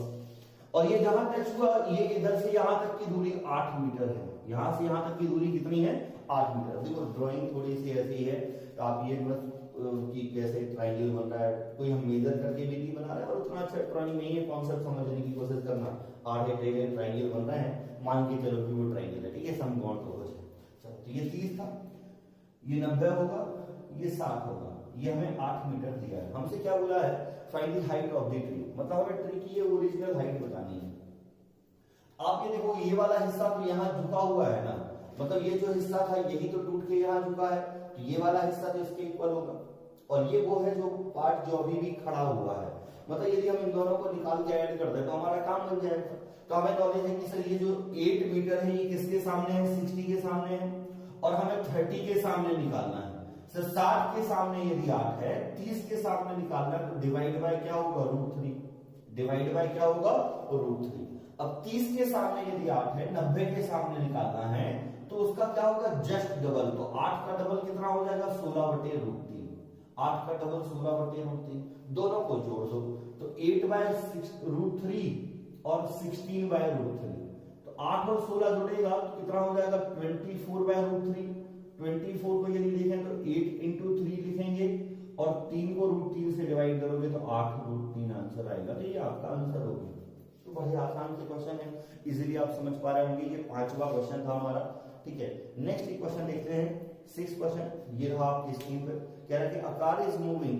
और ये जहां टच हुआ ये इधर से यहां तक की दूरी 8 मीटर है, यहां से यहां तक की दूरी कितनी है 8 मीटर। देखो ड्राइंग थोड़ी सी ऐसी है तो आप ये मत कि कैसे ट्रायंगल बन रहा है, कोई हम मेजर करके भी नहीं बना रहे और उतना अच्छा ड्राइंग नहीं है, कॉन्सेप्ट समझने की कोशिश करना। 8 ट्रायंगल बन रहा है, मान के चलो कि वो ट्रायंगल है, ठीक है, समकोण तो हो जाए। तो ये 30 था, ये 90 होगा, ये 60 होगा, ये हमें 8 मीटर दिया है। हमसे क्या बोला है find the height of the tree, मतलब हमें ट्री की ये ओरिजिनल हाइट बतानी है। आप ये देखो ये वाला हिस्सा तो यहाँ झुका हुआ है ना, मतलब ये जो हिस्सा था यही तो टूट के यहाँ झुका है, तो ये वाला हिस्सा तो इसके इक्वल होगा। और ये वो है जो पार्ट जो अभी भी खड़ा हुआ है, मतलब यदि हम इन दोनों को निकाल के ऐड कर दे तो हमारा काम बन जाएगा। तो हमें नॉलेज है कि सर ये जो 8 मीटर है ये किसके सामने है 60 के सामने है और हमें 30 के सामने निकालना है। सर 60 के सामने यदि 8 है, 30 के सामने निकालना है तो डिवाइड बाय क्या होगा √3, डिवाइड बाय क्या होगा √3। अब 30 के सामने यदि 8 है, 90 के सामने निकालना है तो उसका क्या होगा जस्ट डबल। तो 8 का डबल कितना हो जाएगा 16/√3, 8 का डबल 16/√3, दोनों को जोड़ दो तो 8/√3 और 16/√3। तो 8 और 16 जुड़ेगा तो कितना हो जाएगा 24/√3। 24 को यदि लिखें तो 8 × 3 लिखेंगे और 3 को √3 से डिवाइड करोगे तो 8√3 आंसर आएगा। तो ये आपका आंसर हो गया। तो बड़े आसान से क्वेश्चन है, इजीली आप समझ पा रहे होंगे। ये 5वां क्वेश्चन था हमारा, ठीक है। नेक्स्ट एक क्वेश्चन देखते हैं 6th क्वेश्चन, ये रहा आपकी स्क्रीन पर। कह रहा है कि अ car is moving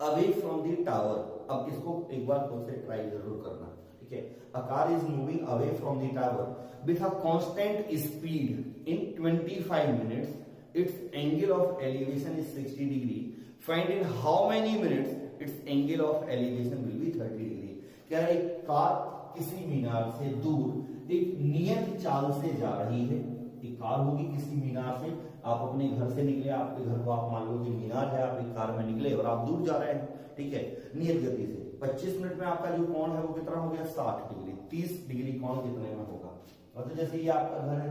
away from the tower. अब इसको एक बार खुद से ट्राई जरूर करना, ठीक है। A car is moving away from the tower with a constant speed in 25 minutes, it's angle of elevation is 60 degree, find in how many minutes it's angle of elevation will be 30 degree. क्या है एक car किसी मीनार से दूर एक नियत चाल से जा रही है। एक कार होगी किसी मीनार से, आप अपने घर से निकले, आपके घर को आप मान लो कि मीनार है, आप एक कार में निकले और आप दूर जा रहे हैं, ठीक है, नियत गति से। 25 मिनट में आपका जो कोण है वो कितना हो गया 60 डिग्री। 30 डिग्री कोण कितने में होगा, मतलब जैसे ये आपका घर है,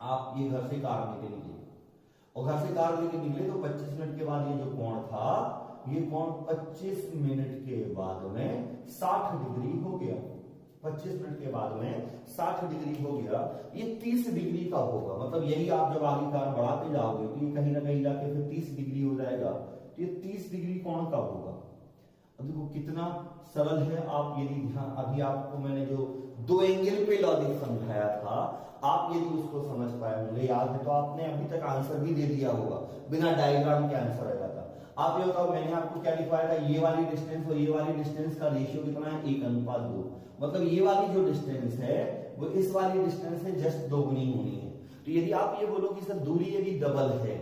आप ये घर से कार लेके निकले और घर से कार लेके निकले तो 25 मिनट के बाद ये जो कोण था ये कोण 25 मिनट के बाद में 60 डिग्री हो गया। 25 मिनट के बाद में 60 डिग्री हो गया, ये 30 डिग्री का होगा। मतलब यही आप जब आगे कार बढ़ाते जाओगे तो ये कहीं ना कहीं जाके फिर 30 डिग्री हो जाएगा, तो ये 30 डिग्री कोण का होगा। अब देखो कितना सरल है। आप यदि ध्यान, अभी आपको मैंने जो 2 एंगल पे लॉजिक समझाया था, आप यदि उसको समझ पाए होंगे, याद है तो आपने अभी तक आंसर भी दे दिया होगा, बिना डायग्राम के आंसर आ जाता। आप ये बताओ मैंने आपको क्या लिखवाया था, ये वाली डिस्टेंस और ये वाली डिस्टेंस का रेशियो कितना है, 1:2। मतलब ये वाली जो डिस्टेंस है वो इस वाली डिस्टेंस से जस्ट दोगुनी होनी है। तो यदि आप ये बोलो कि सर दूरी यदि डबल है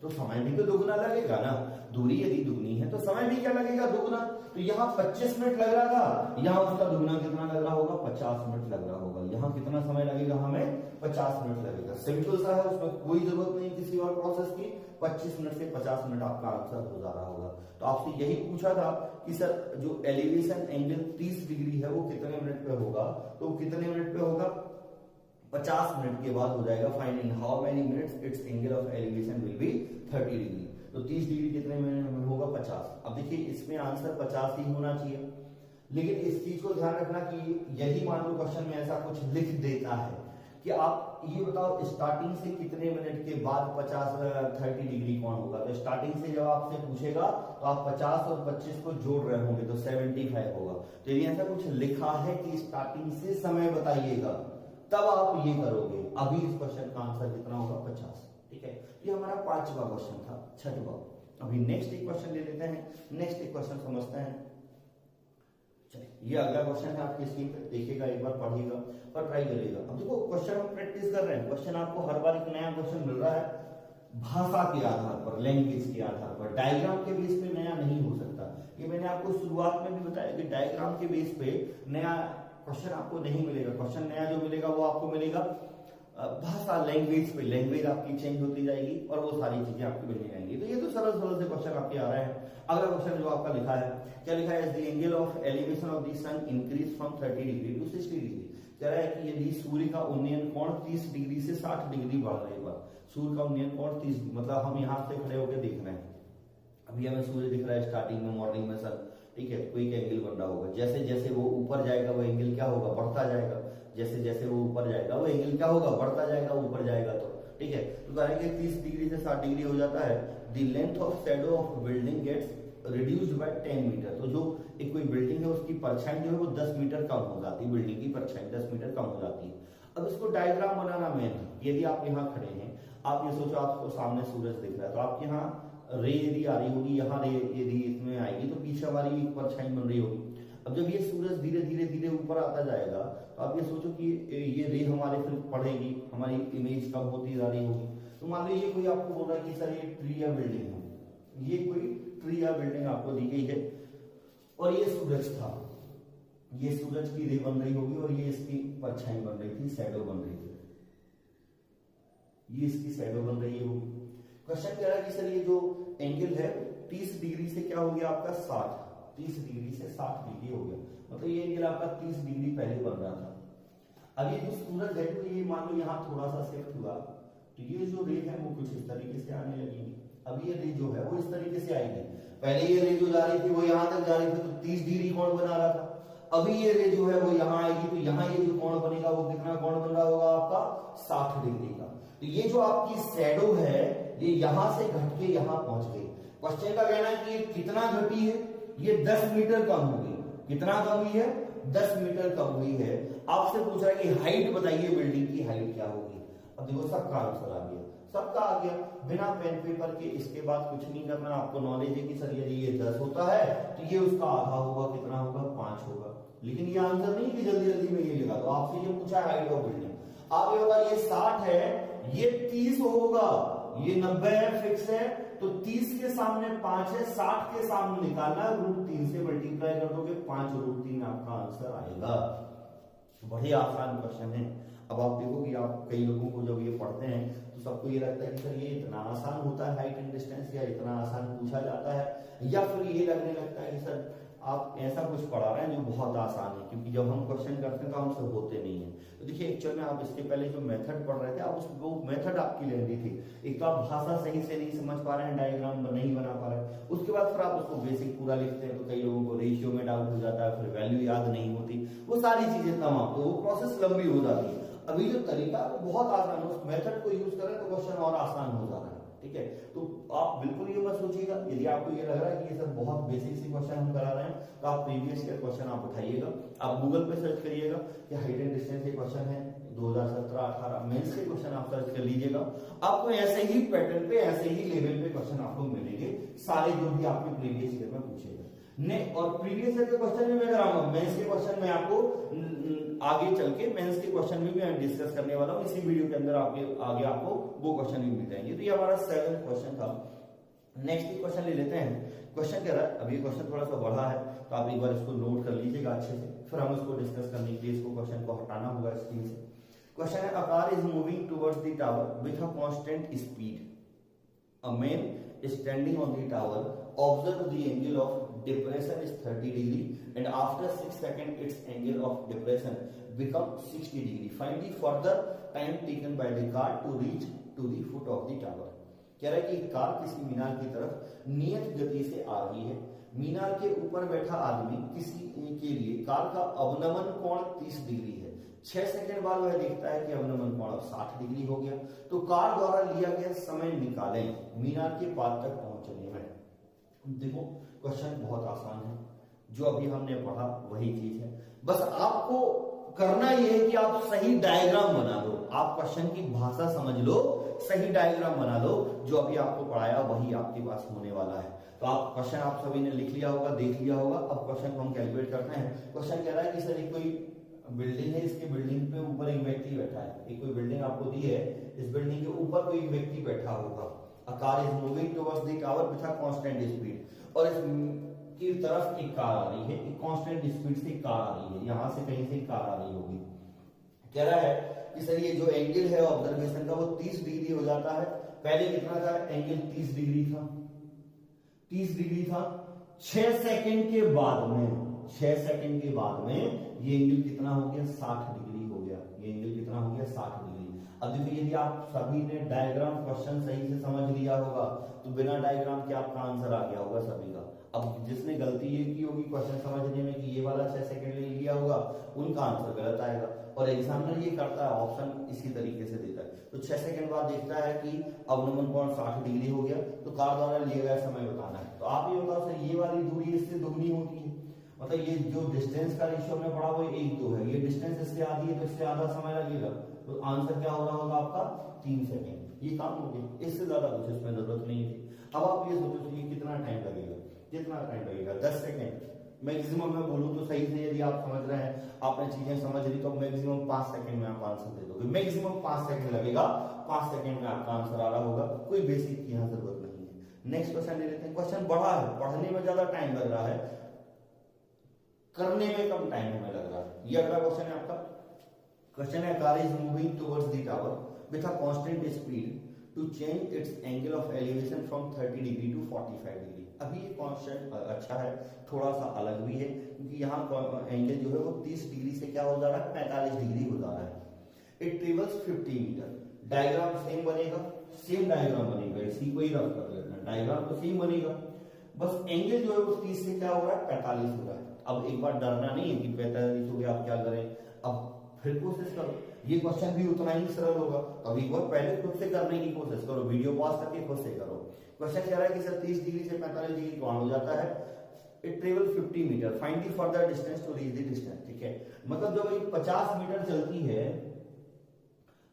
तो समय भी तो दुगना लगेगा ना, दूरी यदि दुगनी है तो समय भी क्या लगेगा, दुगना। तो यहाँ 25 मिनट लग रहा था, यहाँ उसका दुगना कितना लग रहा होगा, 50 मिनट लग रहा होगा। यहाँ कितना समय लगेगा, हमें 50 मिनट लगेगा। सिंपल सा है, उसमें कोई जरूरत नहीं किसी और प्रोसेस की। 25 मिनट से 50 मिनट आपका आंसर हो जा रहा होगा। तो आपसे यही पूछा था कि सर जो एलिवेशन एंगल 30 डिग्री है वो कितने मिनट पे होगा, तो कितने मिनट पे होगा, 50 मिनट के बाद हो जाएगा। Finding how many minutes it's angle of elevation will be 30 degree. तो 30 डिग्री कितने मिनट में होगा, 50। अब देखिए इसमें आंसर 50 ही होना चाहिए, लेकिन इस चीज को ध्यान रखना कि यही मान लो क्वेश्चन में ऐसा कुछ लिख देता है कि आप ये बताओ स्टार्टिंग से कितने मिनट के बाद 30 डिग्री कौन होगा। तो स्टार्टिंग से जब आपसे पूछेगा तो आप 50 और 25 को जोड़ रहे होंगे तो 75 होगा। तो यदि ऐसा कुछ लिखा है कि स्टार्टिंग से समय बताइएगा तब आप ये करोगे। अभी इस क्वेश्चन का आंसर कितना होगा, 50। ठीक है, ये हमारा 5वां क्वेश्चन था। 6वां, अभी नेक्स्ट एक क्वेश्चन ले लेते हैं, नेक्स्ट एक क्वेश्चन समझते हैं। चलिए ये अगला क्वेश्चन है आपकी स्क्रीन पे, देखिएगा एक बार, पढ़िएगा और ट्राई करिएगा। अब देखो क्वेश्चन हम प्रैक्टिस कर रहे हैं, क्वेश्चन आपको हर बार एक नया क्वेश्चन मिल रहा है, भाषा के आधार पर, लैंग्वेज के आधार पर, डायग्राम के बेस पे नया नहीं हो सकता। ये मैंने आपको शुरुआत में भी बताया कि डायग्राम के बेस पे नया क्वेश्चन आपको नहीं मिलेगा। क्वेश्चन नया जो मिलेगा वो आपको मिलेगा भाषा, लैंग्वेज पे। लैंग्वेज आपकी चेंज होती जाएगी और वो सारी चीजें आपकी बनी जाएंगी। तो ये तो सरल सरल से क्वेश्चन आपके आ रहे हैं। अगला क्वेश्चन जो आपका लिखा है, क्या लिखा है, the angle of elevation of the sun increase from 30 degree to 60 degree. कह रहा है कि यदि सूर्य का उन्नयन कोण 30 डिग्री से 60 डिग्री बढ़ रहा है, सूर्य का उन्नयन कोण 30, मतलब हम यहाँ से खड़े होकर देख रहे हैं, अभी हमें सूर्य दिख रहा है स्टार्टिंग में, मॉर्निंग में सन, ठीक है, कोई एंगल बन रहा होगा। जैसे जैसे वो ऊपर जाएगा वो एंगल क्या होगा, बढ़ता जाएगा। जैसे जैसे वो ऊपर जाएगा वो एंगल क्या होगा, बढ़ता जाएगा, ऊपर जाएगा। तो ठीक है, तो कहेंगे 30 डिग्री से 60 डिग्री हो जाता है। The length of shadow of building gets reduced by 10 metre. तो जो एक कोई बिल्डिंग है उसकी परछाई जो है वो 10 मीटर कम हो जाती है, बिल्डिंग की परछाई 10 मीटर कम हो जाती है। अब इसको डायग्राम बनाना मेन है। यदि आप यहाँ खड़े हैं, आप ये सोचो आपको सामने सूरज दिख रहा है, तो आपके यहाँ रे यदि आ रही होगी, यहाँ रे यदि इसमें आएगी तो पीछे हमारी एक परछाई बन रही होगी। अब जब ये सूरज धीरे धीरे धीरे ऊपर आता जाएगा तो आप ये सोचो कि ये रे हमारे फिर पड़ेगी, हमारी इमेज कम होती जा रही होगी। तो मान लो ये कोई आपको बोल रहा है कि सर ये ट्री या बिल्डिंग है, ये कोई ट्री या बिल्डिंग आपको दी गई है और ये सूरज था, ये सूरज की रे बन रही होगी और ये इसकी परछाई बन रही थी, शैडो बन रही थी, ये इसकी शैडो बन रही होगी। क्वेश्चन कह रहा है कि सर ये जो एंगल है 30 डिग्री से क्या हो गया आपका 60, 30 डिग्री से 60 डिग्री हो गया, मतलब ये एंगल आपका 30 डिग्री पहले बन रहा था। अब ये जो सूरज है तो ये मान लो यहाँ थोड़ा सा शिफ्ट हुआ तो ये जो रे है वो कुछ इस तरीके से आने लगेगी। अब ये रे जो है वो इस तरीके से आएगी। पहले ये रे जो जा रही थी वो यहाँ तक जा रही थी तो 30 डिग्री कोण बना रहा था। अभी ये रे जो है वो यहाँ आएगी तो यहाँ ये जो कोण बनेगा वो कितना कोण बन रहा होगा आपका 60 डिग्री का। तो ये जो आपकी शैडो है ये यहां से घट के यहां पहुंच गई। क्वेश्चन का कहना है कि ये कितना घटी है, ये 10 मीटर कम हो गई। कितना कम हुई है, 10 मीटर कम हुई है। आपसे पूछ रहा है कि हाइट बताइए, बिल्डिंग की हाइट क्या होगी। अब देखो सबका आंसर आ गया, सबका आ गया बिना पेन पेपर के। इसके बाद कुछ नहीं करना, आपको नॉलेज है कि सर यदि ये 10 होता है तो ये उसका आधा होगा, कितना होगा 5 होगा। लेकिन ये आंसर नहीं कि जल्दी जल्दी में ये लगा दो। आपसे ये पूछा है हाइट ऑफ बिल्डिंग, आप ये होगा ये 60 है, ये 30 होगा, ये 90 है फिक्स है, तो 30 के सामने 5 है, 60 के सामने निकालना, √3 से मल्टीप्लाई कर दोगे 5√3 आपका आंसर आएगा। बड़े आसान क्वेश्चन है। अब आप देखो कि आप कई लोगों को जब ये पढ़ते हैं तो सबको ये लगता है कि सर ये इतना आसान होता है हाइट एंड डिस्टेंस, या इतना आसान पूछा जाता है, या फिर ये लगने लगता है कि सर आप ऐसा कुछ पढ़ा रहे हैं जो बहुत आसान है, क्योंकि जब हम क्वेश्चन करते हैं तो हमसे होते नहीं है। तो देखिए एक्चुअल में आप इसके पहले जो मेथड पढ़ रहे थे आप वो मेथड आपकी लेनी थी। एक तो आप भाषा सही से नहीं समझ पा रहे हैं, डायग्राम नहीं बना पा रहे हैं, उसके बाद फिर आप उसको बेसिक पूरा लिखते हैं तो कई लोगों को रेशियो में डाउट हो जाता है, फिर वैल्यू याद नहीं होती, वो सारी चीजें तमाम, तो वो प्रोसेस लंबी हो जाती है। अभी जो तरीका है वो बहुत आसान है, उस मेथड को यूज करें तो क्वेश्चन और आसान हो जाता है। ठीक है, तो आप बिल्कुल ये मत सोचिएगा, यदि आपको ये लग रहा है कि ये सब बहुत बेसिक सी क्वेश्चन हम करा रहे हैं तो आप प्रीवियस ईयर क्वेश्चन आप उठाइएगा, आप गूगल पे सर्च करिएगा कि हाइट एंड डिस्टेंस ये क्वेश्चन है, 2017-18 मेंस के क्वेश्चन आप सर्च कर लीजिएगा, आपको ऐसे ही पैटर्न पे ऐसे ही लेवल पे क्वेश्चन आपको मिलेंगे, सारे जो भी आपके प्रीवियस ईयर में पूछेगा ने। और प्रीवियस ईयर के क्वेश्चन भी मैं कराऊंगा, मेंस के क्वेश्चन में आपको आगे चल के मेंस के क्वेश्चन भी मैं डिस्कस करने वाला हूं, इसी वीडियो के अंदर आगे आपको वो क्वेश्चन भी मिल जाएंगे। तो ये हमारा 7th क्वेश्चन था। नेक्स्ट क्वेश्चन ले लेते हैं। क्वेश्चन कह रहा है, अभी क्वेश्चन थोड़ा सा बड़ा है तो आप एक बार इसको नोट कर लीजिएगा अच्छे से, फिर हम इसको डिस्कस करने के लिए इसको क्वेश्चन को हटाना होगा स्क्रीन से। क्वेश्चन है, a car is moving towards the tower with a constant speed, a man standing on the tower observe the angle of depression is 30 degree and after 6 seconds its angle of depression becomes 60 degree. Find the further time taken by the car to reach to the foot of the tower. कह रहा है कि car किसी मीनार की तरफ नियत गति से आ रही है, मीनार के ऊपर बैठा आदमी किसी के लिए कार का अवनमन कोण 30 डिग्री है, 6 सेकंड बाद वह देखता है कि अवनमन कोण 60 डिग्री हो गया, तो कार द्वारा लिया गया समय निकालें मीनार के पार तक पहुंचने में। देखो क्वेश्चन बहुत आसान है, जो अभी हमने पढ़ा वही चीज है, बस आपको करना यह है कि आप सही डायग्राम बना लो, आप क्वेश्चन की भाषा समझ लो, सही डायग्राम बना लो, जो अभी आपको पढ़ाया वही आपके पास होने वाला है। तो आप क्वेश्चन आप सभी ने लिख लिया होगा, देख लिया होगा। अब क्वेश्चन को हम कैलकुलेट करते हैं। क्वेश्चन कह रहा है कि सर कोई बिल्डिंग है, इसके बिल्डिंग पे ऊपर एक व्यक्ति बैठा है, एक कोई बिल्डिंग आपको दी है, इस बिल्डिंग के ऊपर कोई व्यक्ति बैठा होगा। अ car is moving towards the tower with a constant speed, और इस की तरफ एक कार आ रही है, एक कांस्टेंट स्पीड से कार आ रही है, यहां से कहीं से कार आ रही होगी। कह रहा है कि सर ये जो एंगल है ऑब्जर्वेशन का वो 30 डिग्री हो जाता है। पहले कितना था एंगल? 30 डिग्री था, 30 डिग्री था। 6 सेकंड के बाद में, 6 सेकंड के बाद में ये एंगल कितना हो गया? 60 डिग्री हो गया। ये एंगल कितना हो गया? 60 डिग्री। अब देखिए यदि आप सभी ने डायग्राम क्वेश्चन सही से समझ लिया होगा तो बिना डायग्राम के आपका आंसर आ गया होगा सभी का। अब जिसने गलती ये की होगी क्वेश्चन समझने में कि ये वाला 6 सेकंड ले लिया होगा, उनका आंसर गलत आएगा। और एग्जामिनर ये करता है, ऑप्शन इसी तरीके से देता है। तो 6 सेकंड बाद देखता है कि अवनमन कोण 60 डिग्री हो गया, तो कार द्वारा लिए गए समय बताना है। तो आप ये बताओ सर ये वाली दूरी इससे दोगुनी होती है, मतलब ये जो डिस्टेंस का रेशियो हमने पढ़ा वो 1:2 है, ये डिस्टेंस इससे आधी है तो इससे आधा समय लगेगा, तो आंसर क्या हो रहा होगा आपका? 3 सेकंड। ये काम हो गया, इससे ज्यादा कुछ इसमें जरूरत नहीं थी। अब आप ये सोचो कि कितना टाइम लगेगा? कितना टाइम लगेगा? 10 सेकंड मैक्सिमम मैं बोलूं तो सही से, यदि आप समझ रहे हैं, आपने चीजें समझ ली, तो मैक्सिमम 5 सेकंड में आप आंसर दे दोगे। मैक्सिमम 5 सेकंड लगेगा, 5 सेकंड में आपका आंसर आ रहा होगा, कोई बेसिक की यहां जरूरत नहीं है। नेक्स्ट क्वेश्चन ले लेते हैं। क्वेश्चन बड़ा है, पढ़ने में ज्यादा टाइम लग रहा है, करने में कम टाइम हमें लग रहा है। ये अगला क्वेश्चन है आपका। क्वेश्चन है, car is moving towards the tower with a constant speed to change its angle of elevation from 30 degree to 45 degree. अभी ये कॉन्स्टेंट अच्छा है, थोड़ा सा अलग भी है, क्योंकि यहाँ एंगल जो है वो 30 डिग्री से क्या हो जा रहा है? 45 डिग्री हो जा रहा है। It travels 50 metre. Diagram same बनेगा, सेम डायग्राम बनेगा, इसी को ही रफ कर लेना, डायग्राम तो सेम बनेगा, बस एंगल जो है वो 30 से क्या हो रहा है? 45 हो रहा है। अब एक बार डरना नहीं है कि 45 हो गया, आप क्या करें? अब फिर कोशिश करो, ये क्वेश्चन भी उतना ही सरल होगा। अब एक बार पहले खुद से करने की कोशिश करो, वीडियो पॉज करके खुद से करो। क्वेश्चन कह रहा है कि सर 30 डिग्री से 45 डिग्री कौन हो जाता है? It travel 50 metre, find the further distance to reach the distance. ठीक है, मतलब जब ये 50 मीटर चलती है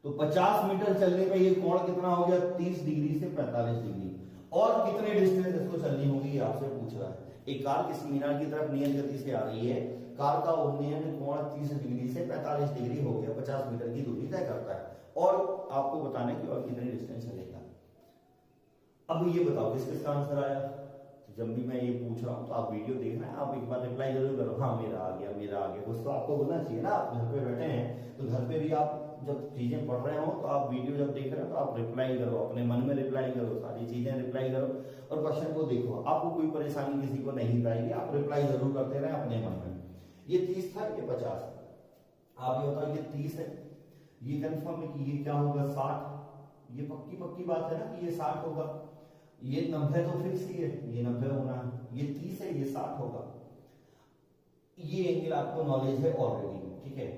तो 50 मीटर चलने पे ये कोण कितना हो गया? 30 डिग्री से 45 डिग्री। और कितने डिस्टेंस इसको चलनी होगी आपसे पूछ रहा है। एक कार किसी मीनार की तरफ नियत गति से आ रही है, कार का उन्नयन कोण 30 डिग्री से 45 डिग्री हो गया, 50 मीटर की दूरी तय करता है, और आपको बताना है कि और कितने डिस्टेंस चलेगा। अब ये बताओ किस किसका आंसर आया? जब भी मैं ये पूछ रहा हूं तो आप वीडियो देखना है, आप एक बार रिप्लाई जरूर करो, हाँ मेरा आ गया, मेरा आ गया। कुछ तो आपको बोलना चाहिए ना, आप घर पे बैठे हैं तो घर पे भी आप जब चीजें पढ़ रहे हो तो आप वीडियो जब देख रहे हो तो आप रिप्लाई करो, अपने मन में रिप्लाई करो, सारी चीजें रिप्लाई करो और क्वेश्चन को देखो। आपको कोई परेशानी किसी को नहीं आएगी, आप रिप्लाई जरूर करते रहे अपने मन में। ये 30 था, ये 50। आप ये बताओ ये 30 है, ये कंफर्म है कि ये क्या होगा? 60। ये पक्की बात है ना कि ये 60 होगा। ये 90 तो फिक्स ही है, ये 90 होना है। ये 30 है, ये 60 होगा। ये एंगल आपको नॉलेज है ऑलरेडी, ठीक है।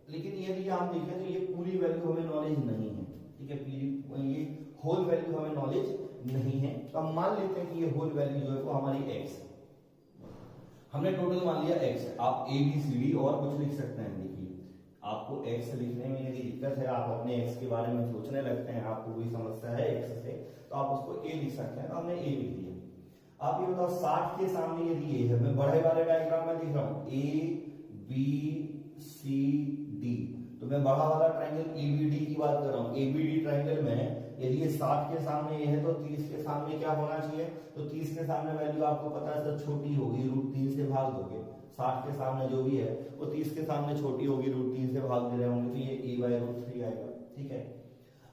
लेकिन यदि आप देखें तो ये पूरी वैल्यू हमें नॉलेज नहीं है, ठीक है। ये होल वैल्यू हमें नॉलेज नहीं है। तो हम मान लेते हैं कि ये होल वैल्यू जो है वो हमारी x है। हमने टोटल मान लिया x है। आप ABCD और कुछ लिख सकते हैं। देखिए आपको एक्स लिखने में यदि दिक्कत है, आप अपने एक्स के बारे में सोचने लगते हैं, आपको कोई समस्या है एक्स से, तो आप उसको ए लिख सकते हैं। तो हमने ए लिख दिया। आप ये बताओ 60 के सामने यदि ए है, मैं बड़े वाले डायग्राम में दिख रहा हूं ए बी सी डी, तो मैं बड़ा वाला ट्राइंगल एबीडी की बात कर रहा हूं। एबीडी ट्राइंगल में यदि ये 60 के सामने ये है तो 30 के सामने क्या होना चाहिए? तो 30 के सामने वैल्यू आपको पता है सर छोटी होगी, √3 से भाग दोगे। 60 के सामने जो भी है वो 30 के सामने छोटी होगी, √3 से भाग दे रहे होंगे, तो ये a/√3 आएगा। ठीक है,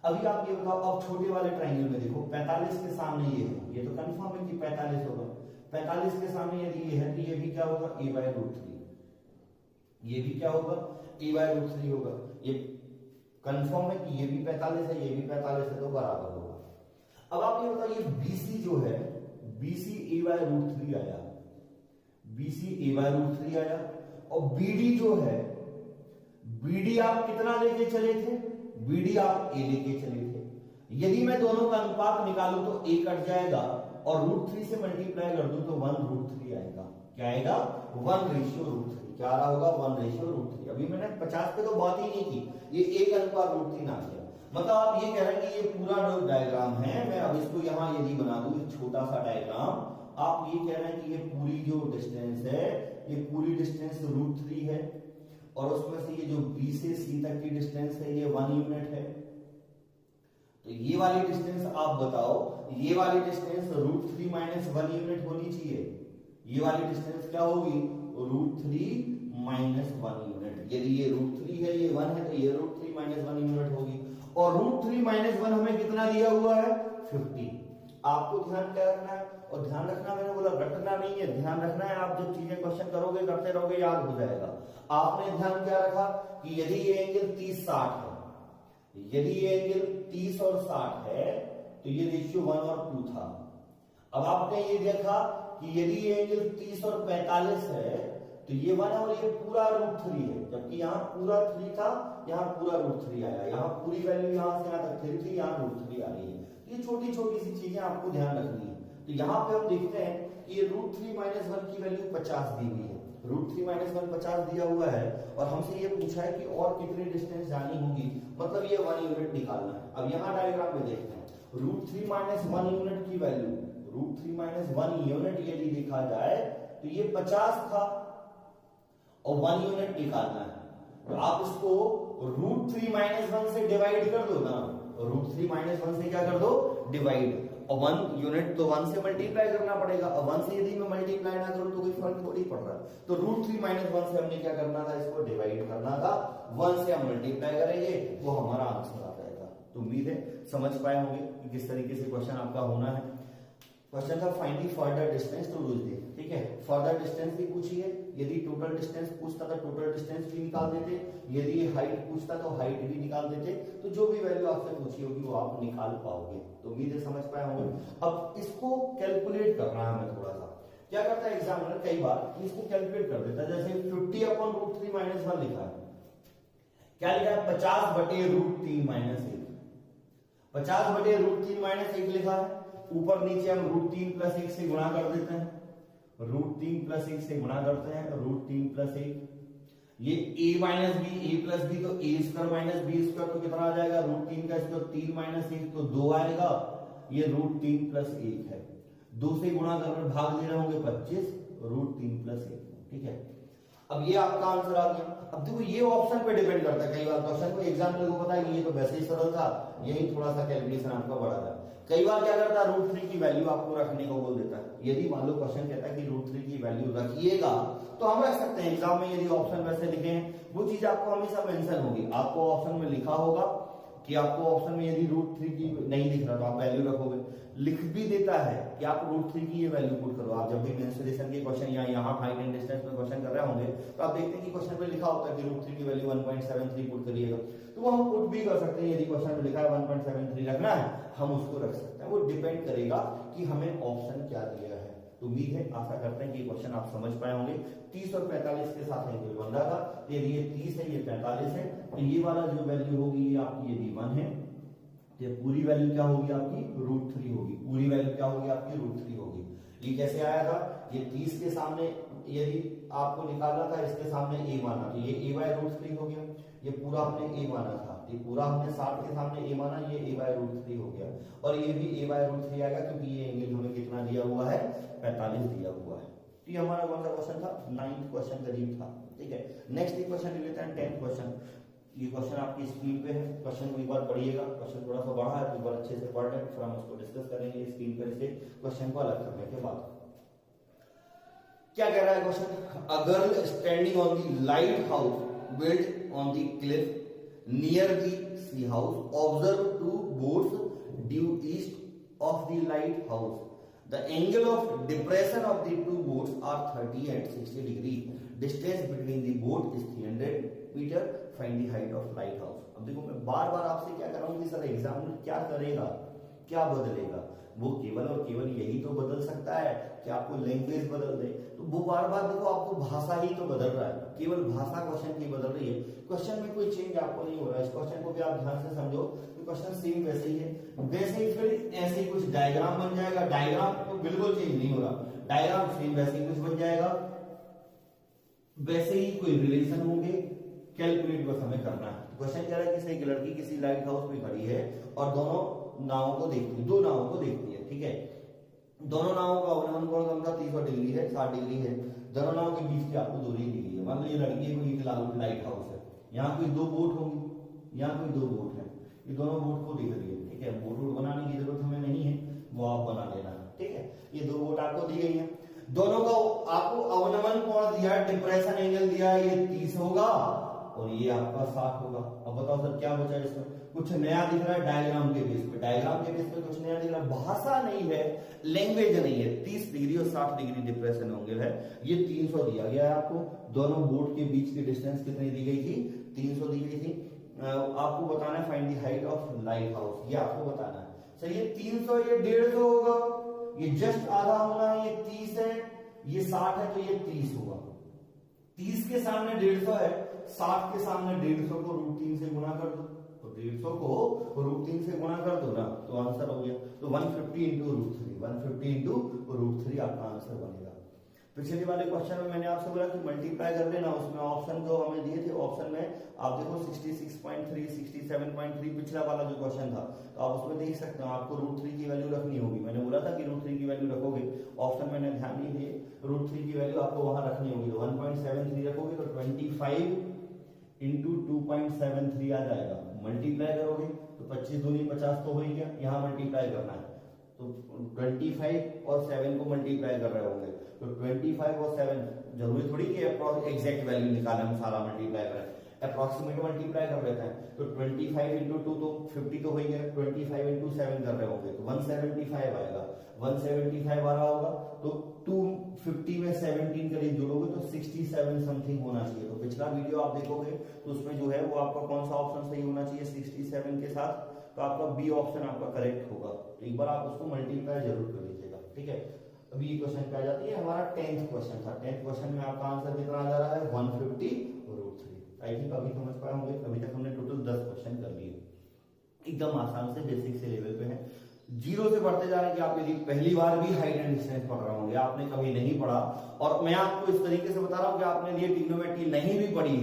अभी आप ये बताओ, अब छोटे वाले ट्राइंगल में देखो 45 के सामने ये है, ये तो कंफर्म है कि 45 होगा। 45 के सामने यदि ये है तो ये भी क्या होगा? a/√3। ये भी क्या होगा? a/√3 होगा। ये कंफर्म है कि ये भी 45 है, ये भी 45 है, तो बराबर होगा। अब आप ये बताइए BC जो है, BC a/√3 आया, BC a/√3 आया, और BD जो है, BD आप कितना लेके चले थे? BD आप a लेके चले थे। यदि मैं दोनों का अनुपात निकालूं तो a कट जाएगा, और √3 से मल्टीप्लाई कर दूं तो 1/√3 आएगा। क्या आएगा? 1/√3। क्या आ रहा होगा? 1/√3। अभी मैंने 50 पे तो बात ही नहीं की, ये 1/√3 आ गया। मतलब आप ये कह रहे हैं कि ये पूरा जो डायग्राम है, मैं अब इसको यहां यदि बना दूं एक छोटा सा डायग्राम, आप ये कह रहे हैं कि ये पूरी जो डिस्टेंस है, ये पूरी डिस्टेंस √3 है, और उसमें से ये जो B से C तक की डिस्टेंस है ये 1 यूनिट है। तो ये वाली डिस्टेंस आप बताओ, ये वाली डिस्टेंस √3 माइनस 1 यूनिट होनी चाहिए। ये वाली डिस्टेंस क्या होगी? √3 माइनस 1 यूनिट। यदि ये √3 है, ये 1 है, तो ये √3 माइनस 1 यूनिट होगी। और √3 माइनस 1 हमें कितना दिया हुआ है? 50। आपको ध्यान क्या रखना है? और ध्यान रखना, मैंने बोला रटना नहीं है, ध्यान रखना है। आप जब चीजें क्वेश्चन करोगे, करते रहोगे, याद हो जाएगा। आपने ध्यान क्या रखा कि यदि ये एंगल 30-60 है, यदि ये एंगल 30 और 60 है, तो ये रेशियो 1 और 2 था। अब आपने ये देखा कि यदि ये एंगल 30 और 45 है, तो ये 1 और ये पूरा √3 है, जबकि यहाँ पूरा 3 था, यहाँ पूरा √3 आया। यहाँ पूरी वैल्यू यहाँ से यहाँ तक 3 थी, यहाँ √3 आ रही है। ये छोटी छोटी सी चीजें आपको ध्यान रखनी है। तो यहाँ पे हम देखते हैं कि ये √3 माइनस 1 की वैल्यू 50 दी हुई है। √3 माइनस 1 50 दिया हुआ है, और हमसे ये पूछा है कि और कितनी डिस्टेंस जानी होगी, मतलब ये 1 यूनिट निकालना है। अब यहाँ डायग्राम में देखते हैं, √3 माइनस 1 यूनिट की वैल्यू, √3 माइनस 1 यूनिट यदि देखा जाए तो ये 50 था, और 1 यूनिट निकालना है। तो आप इसको √3 माइनस 1 से डिवाइड कर दो ना, √3 माइनस 1 से क्या कर दो? डिवाइड। और 1 यूनिट तो 1 से मल्टीप्लाई करना पड़ेगा, और 1 से यदि मैं मल्टीप्लाई ना करूं तो कोई फर्क थोड़ी पड़ रहा है। तो √3 माइनस 1 से हमने क्या करना था? इसको डिवाइड करना था। 1 से हम मल्टीप्लाई करेंगे, वो हमारा आंसर आ जाएगा। तो उम्मीद है समझ पाए होंगे कि किस तरीके से क्वेश्चन आपका होना है। क्वेश्चन था find the further distance to lose the. ठीक है, फर्दर डिस्टेंस भी पूछी है। यदि टोटल डिस्टेंस पूछता तो टोटल डिस्टेंस भी निकाल देते, यदि हाइट पूछता तो हाइट भी निकाल देते। तो जो भी वैल्यू आपसे पूछी होगी वो आप निकाल पाओगे। तो उम्मीद है समझ पाए होंगे। अब इसको कैलकुलेट करना है हमें थोड़ा सा। क्या करता है एग्जामिनर कई बार इसको कैलकुलेट कर देता है। जैसे 50/√3 माइनस 1 लिखा है, क्या लिखा है? 50/√3 माइनस 1, 50/√3 माइनस 1 लिखा है। ऊपर नीचे हम √3 प्लस 1 से गुणा कर देते हैं, √3 प्लस 1 से गुणा करते हैं, √3 प्लस 1, ये a minus B, a plus B, तो a² माइनस b² तो कितना आ जाएगा? √3 का स्क्वायर 3 माइनस 1 तो 2 आएगा। ये √3 प्लस 1 है, 2 से गुणा करके भाग दे रहे होंगे 25, √3 प्लस 1। ठीक है, अब ये आपका आंसर आ गया। अब देखो ये ऑप्शन पे डिपेंड करता है। कई बार क्वेश्चन को एग्जामिनर को पता है कि ये तो वैसे ही सरल था, यही थोड़ा सा कैलकुलेशन आपका बढ़ा था। कई बार क्या करता है? √3 की वैल्यू आपको रखने को बोल देता है। यदि मान लो क्वेश्चन कहता है कि √3 की वैल्यू रखिएगा, तो हम रख सकते हैं। एग्जाम में यदि ऑप्शन वैसे लिखे हैं, वो चीज आपको हमेशा मेंशन होगी। आपको ऑप्शन में लिखा होगा कि आपको ऑप्शन में यदि √3 की नहीं दिख रहा तो आप वैल्यू रखोगे। लिख भी देता है कि आप √3 की ये वैल्यू पुट करो। आप जब भी मेंसुरेशन के क्वेश्चन या यहाँ हाइट एंड डिस्टेंस में क्वेश्चन कर रहे होंगे, तो आप देखते हैं कि क्वेश्चन पे लिखा होता है कि √3 की वैल्यू 1.73 पुट करिएगा। तो वो हम पुट भी कर सकते हैं। यदि क्वेश्चन में लिखा है 1.73 रखना है, हम उसको रख सकते हैं। वो डिपेंड करेगा कि हमें ऑप्शन क्या दिया है। तो उम्मीद है, आशा करते हैं कि क्वेश्चन आप समझ पाए होंगे। 30 और 45 के साथ एंगल बन रहा था। यदि ये 30 है, ये 45 है, तो ये वाला जो वैल्यू होगी ये आपकी यदि 1 है, तो पूरी वैल्यू क्या होगी आपकी? √3 होगी। पूरी वैल्यू क्या होगी आपकी? √3 होगी। ये कैसे आया था? ये 30 के सामने यदि आपको निकालना था, इसके सामने a माना, तो ये a/√3 हो गया। ये पूरा हमने ए माना था, ये पूरा हमने 60 के सामने ए माना, ये a/√3 हो गया और ये भी a/√3 आएगा क्योंकि ये एंगल हमें कितना दिया हुआ है 45 दिया हुआ है। तो ये हमारा कौन सा क्वेश्चन था 9th क्वेश्चन करीब था। ठीक है, नेक्स्ट एक क्वेश्चन ले लेते हैं 10th क्वेश्चन। ये क्वेश्चन आपकी स्क्रीन पे है, क्वेश्चन को एक बार पढ़िएगा, क्वेश्चन थोड़ा सा बड़ा है तो एक बार अच्छे से पढ़ लें, फिर हम उसको डिस्कस करेंगे स्क्रीन पर से क्वेश्चन को अलग करने के बाद। क्या कह रहा है question, a girl standing on the lighthouse build on the cliff near the sea house observe 2 boats due east of the lighthouse. The angle of depression of the 2 boats are 30 and 60 degree. Distance between the boat is 300 meter. Find the height of lighthouse. अब देखो मैं बार बार आपसे क्या कर रहा हूँ कि sir examiner क्या करेगा, क्या बदलेगा, वो केवल और केवल यही तो बदल सकता है कि आपको लैंग्वेज बदल दे। तो वो बार बार देखो आपको भाषा ही तो बदल रहा है, केवल भाषा क्वेश्चन की बदल रही है, क्वेश्चन में कोई चेंज आपको नहीं हो रहा है। इस क्वेश्चन को भी आप ध्यान से समझो कि क्वेश्चन सेम वैसे ही है, वैसे ही फिर ऐसे ही कुछ डायग्राम बन जाएगा, डायग्राम तो बिल्कुल चेंज नहीं हो रहा, डायग्राम सेम वैसे ही कुछ बन जाएगा, वैसे ही कोई रिलेशन होंगे, कैलकुलेट बस हमें करना है। क्वेश्चन कह रहा है कि एक लड़की किसी लाइट हाउस में खड़ी है और दोनों नावों को देखती है, 2 नावों को देखती है। ठीक है, दोनों नावों का अवनमन कोण कौन सा 30 डिग्री है, 60 डिग्री है, दोनों नावों के बीच की आपको दूरी दी गई है। मान लो ये लड़की है, कोई लाइट हाउस है, यहाँ कोई 2 बोट होंगी, यहाँ कोई 2 बोट है, ये दोनों बोट को दिख रही है। ठीक है, बोट बनाने की जरूरत हमें नहीं है, वो आप बना लेना। ठीक है, ये 2 बोट आपको दी गई है, दोनों का आपको अवनमन कोण दिया है, डिप्रेशन एंगल दिया है, ये 30 होगा और ये आपका 60 होगा। अब बताओ सर क्या बचा इसमें, कुछ नया दिख रहा है डायग्राम के बेस पे, डायग्राम के बेस पे कुछ नया दिख रहा है, भाषा नहीं है, लैंग्वेज नहीं है। 30 डिग्री और 60 डिग्री डिप्रेशन एंगल है, ये 300 दिया गया है आपको। दोनों बोट के बीच की डिस्टेंस कितनी दी गई थी, 300 दी गई थी। आपको बताना है find the height of light house, ये आपको बताना है। सर ये 300 ये 150 होगा, ये जस्ट आधा होना है, ये 30 है, ये 60 है, तो ये 30 होगा। 30 के सामने 150 है, 60 के सामने 150 को √3 से गुणा कर दो, तो 150 को √3 से गुणा कर दो ना, तो आंसर हो गया। तो 150 इंटू √3, 150 इंटू √3 आपका आंसर बनेगा। पिछले वाले क्वेश्चन में मैंने आपसे बोला कि मल्टीप्लाई कर लेना, उसमें ऑप्शन जो हमें दिए थे, ऑप्शन में आप देखो 66.3, 67.3 पिछला वाला जो क्वेश्चन था, तो आप उसमें देख सकते हो आपको √3 की वैल्यू रखनी होगी। मैंने बोला था कि √3 की वैल्यू रखोगे, ऑप्शन मैंने ध्यान नहीं दिए, √3 की वैल्यू आपको वहां रखनी होगी। तो 1.73 रखोगे तो 25 इंटू 2.73 आ जाएगा। मल्टीप्लाई करोगे तो 25 दूनी 50 तो हो ही गया, यहाँ मल्टीप्लाई करना है तो 25 और 7 को मल्टीप्लाई कर रहे होंगे, तो 25 और 7 जरूरी थोड़ी कि एग्जैक्ट वैल्यू निकालें, हम सारा मल्टीप्लाई करें, अप्रोक्सीमेट मल्टीप्लाई कर लेते हैं। तो 25 इंटू 2 तो 50 तो हो ही गया, 25 इंटू 7 कर रहे होंगे तो 175 आएगा, 175 आ रहा होगा, तो 250 में 17 करीब जोड़ोगे तो 67 समथिंग होना चाहिए। तो पिछला वीडियो आप देखोगे तो उसमें जो है वो आपका कौन सा ऑप्शन सही होना चाहिए 67 के साथ, तो आपका बी ऑप्शन आपका करेक्ट होगा। तो एक बार आप उसको मल्टीप्लाई जरूर कर लीजिएगा। ठीक है, अभी ये क्वेश्चन पे आ जाती है, हमारा 10th क्वेश्चन था। 10th क्वेश्चन में आपका आंसर कितना आ जा रहा है 150 √3। आई थिंक अभी समझ पाए होंगे, अभी तक हमने टोटल 10 क्वेश्चन कर लिए, एकदम आसान से बेसिक से लेवल पे है। जीरो से बढ़ते जा रहे हैं कि आप यदि पहली बार भी हाइट एंड डिस्टेंस पढ़ रहे होंगे, आपने कभी नहीं पढ़ा, और मैं आपको इस तरीके से बता रहा हूं कि आपने ये ट्रिग्नोमेट्री नहीं भी पढ़ी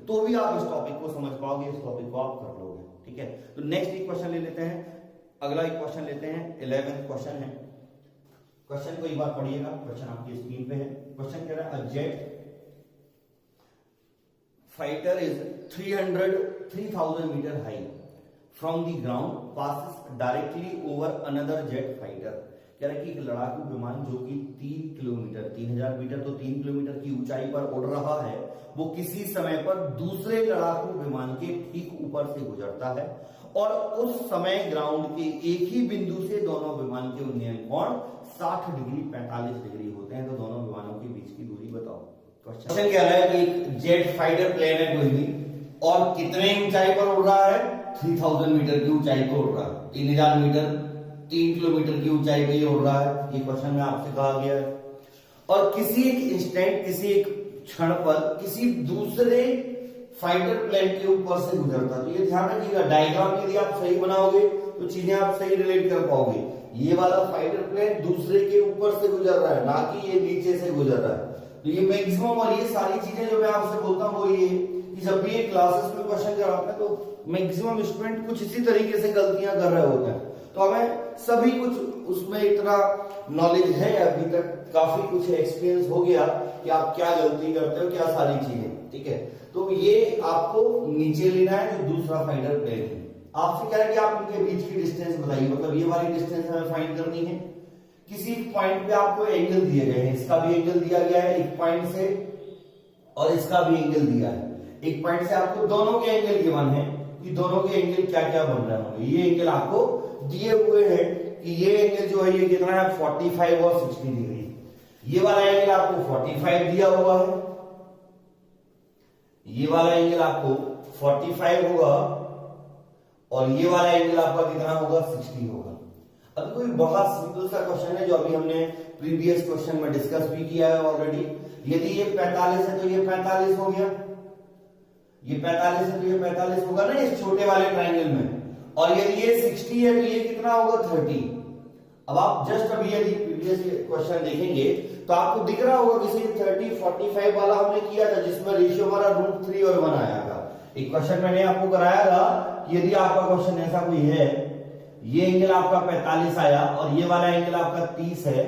तो भी आप इस टॉपिक को समझ पाओगे, इस टॉपिक को आप कर लोगे। ठीक है, तो नेक्स्ट एक क्वेश्चन ले लेते हैं, अगला एक क्वेश्चन लेते हैं, 11th क्वेश्चन है। क्वेश्चन को एक बार पढ़िएगा, क्वेश्चन आपकी स्क्रीन पे है। क्वेश्चन कह रहा है a jet fighter is 3000 metre high from the ground passes directly over another jet fighter. कह रहा है कि एक लड़ाकू विमान जो कि 3 किलोमीटर 3000 मीटर तो 3 किलोमीटर की ऊंचाई पर उड़ रहा है, वो किसी समय पर दूसरे लड़ाकू विमान के ठीक ऊपर से गुजरता है और उस समय ग्राउंड के एक ही बिंदु से दोनों विमान के उन्नयन कोण 60 डिग्री 45 डिग्री होते हैं। तो दोनों विमानों के बीच की दूरी बताओ। क्वेश्चन कह रहा है कि एक जेट फाइटर प्लेन है कोई भी, और कितने ऊंचाई पर उड़ रहा है 3000 मीटर की ऊंचाई पर उड़ रहा है, 3000 मीटर 3 किलोमीटर की ऊंचाई पे ये उड़ रहा है, ये क्वेश्चन में आपसे कहा गया है। और किसी एक इंस्टेंट, किसी एक क्षण पर किसी दूसरे फाइटर प्लेन के ऊपर से गुजरता। तो ये ध्यान रखिएगा, डायग्राम यदि आप सही बनाओगे तो चीजें आप सही रिलेट कर पाओगे। ये वाला फाइटर प्लेन दूसरे के ऊपर से गुजर रहा है, ना कि ये नीचे से गुजर रहा है। तो ये मैक्सिमम, और ये सारी चीजें जो मैं आपसे बोलता हूँ वो ये कि जब भी ये क्लासेस में क्वेश्चन कराते हैं तो मैक्सिमम स्टूडेंट कुछ इसी तरीके से गलतियां कर रहे होते हैं। तो हमें सभी कुछ उसमें इतना नॉलेज है, अभी तक काफी कुछ एक्सपीरियंस हो गया कि आप क्या गलती करते हो, क्या सारी चीजें, ठीक है। तो ये आपको नीचे लेना है जो दूसरा फाइनल प्लेन है। आपसे क्या है कि आप इनके बीच की डिस्टेंस बताइए, मतलब ये वाली डिस्टेंस हमें फाइंड करनी है। किसी पॉइंट पे आपको एंगल दिए गए हैं, इसका भी एंगल दिया गया है एक पॉइंट से और इसका भी एंगल दिया है एक पॉइंट से। आपको दोनों के एंगल गिवन है कि दोनों के एंगल क्या क्या बन रहे होंगे। ये एंगल आपको दिए हुए हैं कि ये एंगल जो है ये कितना है 45 और 60 डिग्री। ये वाला एंगल आपको 45 दिया हुआ है, ये वाला एंगल आपको 45 होगा और ये वाला एंगल आपका कितना होगा 60 होगा। अब कोई बहुत सिंपल सा क्वेश्चन है जो अभी हमने प्रीवियस क्वेश्चन में डिस्कस भी किया है ऑलरेडी। यदि ये 45 है तो ये 45 हो गया, ये 45 है तो ये 45 होगा ना इस छोटे वाले ट्राइंगल में। और यदि ये 60 है तो ये कितना होगा 30। अब आप जस्ट अभी यदि प्रीवियस क्वेश्चन देखेंगे तो आपको दिख रहा होगा किसी 30 45 वाला हमने किया था जिसमें रेशियो हमारा √3 और 1 आया था। एक क्वेश्चन मैंने आपको कराया था कि यदि आपका क्वेश्चन ऐसा कोई है, ये एंगल आपका 45 आया और ये वाला एंगल आपका 30 है,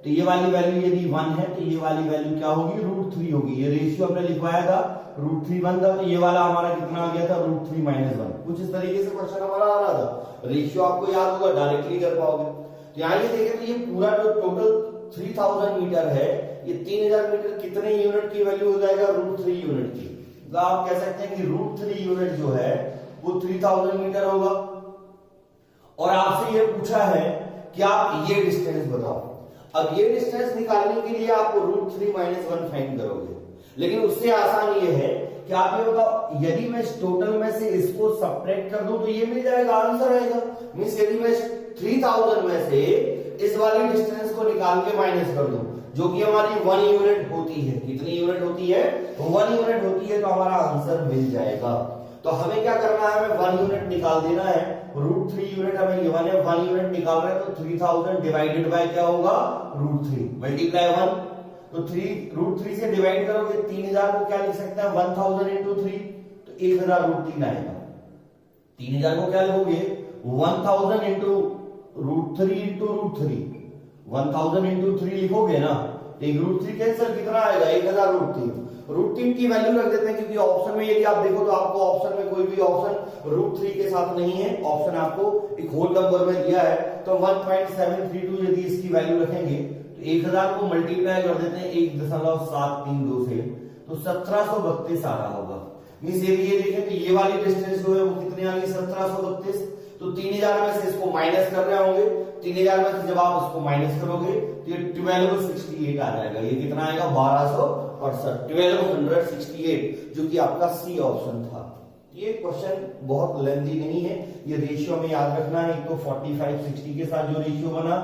तो ये वाली वैल्यू यदि 1 है तो ये वाली वैल्यू क्या होगी √3 होगी। ये रेशियो हमने लिखवाया था √3 1 था, तो ये वाला हमारा कितना आ गया था √3 - 1। कुछ इस तरीके से क्वेश्चन हमारा आ रहा था। रेशियो आपको याद होगा, डायरेक्टली कर पाओगे। तो यहाँ ये देखें तो ये पूरा जो टोटल 3000 मीटर है, ये 3000 मीटर कितने यूनिट की वैल्यू हो जाएगा √3 यूनिट की। तो आप कह सकते हैं कि √3 यूनिट जो है वो 3000 मीटर होगा। और आपसे ये पूछा है कि आप ये डिस्टेंस बताओ। अब ये डिस्टेंस निकालने के लिए आपको √3 - 1 फाइंड करोगे, लेकिन उससे आसान ये है कि आप ये बताओ यदि मैं इस टोटल में से इसको सब्ट्रैक्ट कर दूं तो ये मिल जाएगा, आंसर आएगा। मींस यदि मैं 3000 में से इस वाली डिस्टेंस को निकाल के माइनस कर दूं जो कि हमारी 1 यूनिट होती है, कितनी यूनिट होती है 1 यूनिट होती है, तो हमारा आंसर मिल जाएगा। तो हमें क्या करना है, हमें 1 यूनिट निकाल देना है। √3 यूनिट हमें गिवन है, 1 यूनिट निकाल रहे हैं तो 3000 डिवाइडेड बाय क्या होगा √3 मल्टीप्लाई 1। तो √3 से डिवाइड करोगे 3000 को क्या लिख सकते हैं 1000 into 3, तो 1000√3 आएगा। 3000 को क्या लिखोगे 1000 into √3 into √3, 1000 into 3 लिखोगे ना, एक √3 कैंसिल कितना आएगा 1000√3। √3 की वैल्यू रख देते हैं क्योंकि ऑप्शन में यदि आप देखो तो आपको ऑप्शन में कोई भी ऑप्शन √3 के साथ नहीं है। ऑप्शन आपको एक होल नंबर में दिया है, तो 1.732 यदि इसकी वैल्यू रखेंगे तो 1000 को मल्टीप्लाई कर देते हैं 1.732 से, तो 1732 आ रहा होगा। मींस ये देखें तो ये वाली डिस्टेंस जो है वो कितनी आ गई 1732। तो 3000 में से इसको माइनस कर रहे होंगे, 3000 में से जब आप उसको माइनस करोगे तो ये 1268 आ जाएगा। ये कितना आएगा 1268, 1268, जो कि आपका सी ऑप्शन था। ये क्वेश्चन बहुत लेंथी नहीं है, ये रेशियो में याद रखना है। एक तो 45 60 के साथ जो रेशियो बना,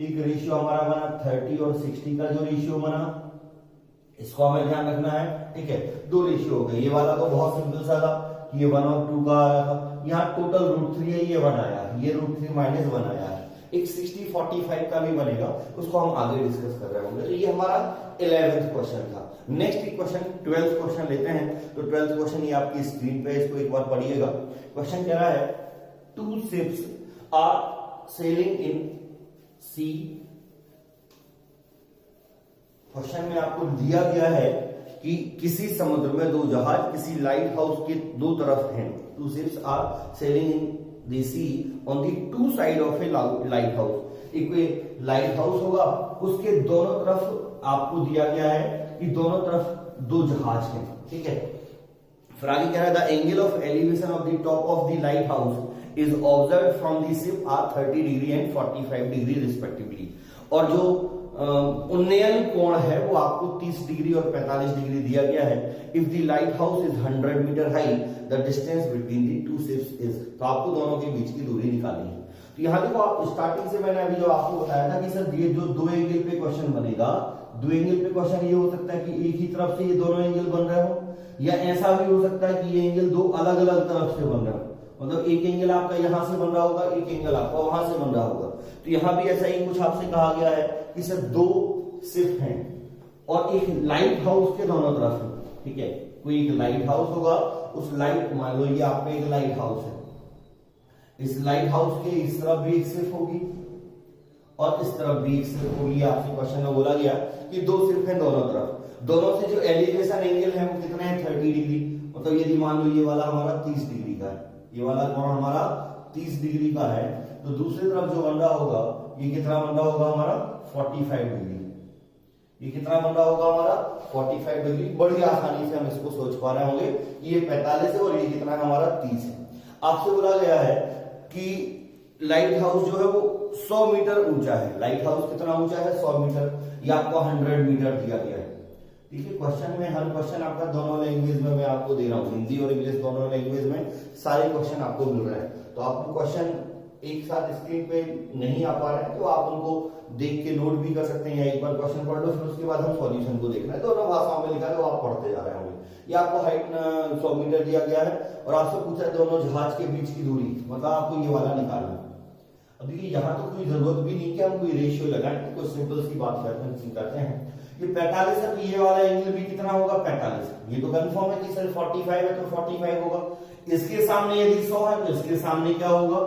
एक रेशियो हमारा बना 30 और 60 का जो रेशियो बना, इसको हमें ध्यान रखना है, ठीक है। 2 रेशियो हो गए। ये वाला तो बहुत सिंपल सा था, ये 1 और 2 का आ रहा था। यहाँ टोटल √3 है, ये 1 आया, ये √3 - 1 आया है। एक 60 45 का भी बनेगा, उसको हम आगे डिस्कस कर रहे होंगे। तो ये हमारा 11th क्वेश्चन था। नेक्स्ट क्वेश्चन 12th क्वेश्चन लेते हैं। तो 12th क्वेश्चन ये आपकी स्क्रीन पे, इसको एक बार पढ़िएगा। क्वेश्चन कह रहा है 2 ships are sailing in sea. Question में आपको दिया गया है कि किसी समुद्र में 2 जहाज किसी लाइट हाउस के 2 तरफ हैं। 2 ships are sailing in the sea on the 2 side of a lighthouse. एक लाइट हाउस होगा, उसके दोनों तरफ आपको दिया गया है कि दोनों तरफ 2 जहाज हैं, ठीक है। फिर आगे कह रहा है the angle of elevation of the top of the lighthouse is observed from the ship are 30 degree and 45 degree respectively. और जो उन्नयन कोण है वो आपको 30 डिग्री और 45 डिग्री दिया गया है। If the lighthouse is 100 metre high the distance between the 2 ships is. तो आपको दोनों के बीच की दूरी निकालनी है। तो यहाँ देखो, आप स्टार्टिंग से मैंने अभी जो आपको बताया था कि सर ये जो 2 एंगल पे क्वेश्चन बनेगा, 2 एंगल पे क्वेश्चन ये हो सकता है कि एक ही तरफ से ये दोनों एंगल बन रहे हो, या ऐसा भी हो सकता है कि ये एंगल 2 अलग अलग तरफ से बन रहे हो। मतलब एक एंगल आपका यहां से बन रहा होगा, एक एंगल आपका वहां से बन रहा होगा। तो यहां भी ऐसा ही कुछ आपसे कहा गया है कि सर 2 शिप हैं और एक लाइट हाउस के दोनों तरफ है, ठीक है। कोई एक लाइट हाउस होगा, उस लाइट, मान लो ये आपका एक लाइट हाउस है, इस लाइट हाउस के इस तरफ भी एक सिर्फ होगी और इस तरफ भी एक सिर्फ होगी। आपसे क्वेश्चन में बोला गया कि दो सिर्फ है दोनों तरफ, दोनों से जो एलिवेशन एंगल है वो कितना है 30 डिग्री। मतलब यदि मान लो ये वाला हमारा 30 डिग्री का है, ये वाला कोण हमारा 30 डिग्री का है, तो दूसरी तरफ जो बन रहा होगा ये कितना बन रहा होगा हमारा 45 डिग्री। ये कितना बन रहा होगा हमारा 45 डिग्री। बड़ी आसानी से हम इसको सोच पा रहे होंगे, ये 45 है और ये कितना है हमारा 30 है। आपसे बोला गया है कि लाइट हाउस जो है वो 100 मीटर ऊंचा है। लाइट हाउस कितना ऊंचा है 100 मीटर, ये आपको 100 मीटर दिया गया है। ठीक है, क्वेश्चन में हर क्वेश्चन आपका दोनों लैंग्वेज में मैं आपको दे रहा हूँ, हिंदी और इंग्लिश दोनों लैंग्वेज में सारे क्वेश्चन आपको मिल रहे हैं। तो आपको क्वेश्चन एक साथ स्क्रीन पे नहीं आ पा रहे हैं तो आप उनको देख के नोट भी कर सकते हैं, या एक बार क्वेश्चन पढ़ लो फिर उसके बाद हम सॉल्यूशन को देखना है। दोनों भाषाओं में लिखा है तो आप पढ़ते जा रहे होंगे। ये आपको हाइट 100 मीटर दिया गया है और आपसे पूछा है दोनों जहाज के बीच की दूरी, मतलब आपको ये वाला निकालना है। अब देखिए यहाँ तो कोई जरूरत भी नहीं कि हम कोई रेशियो लगाएं, तो सिंपल सी बात करते हैं। ये 45 है तो ये वाला एंगल भी कितना होगा 45। ये तो कंफर्म है कि सर 45 है तो 45 होगा। इसके सामने यदि 100 है तो इसके सामने क्या होगा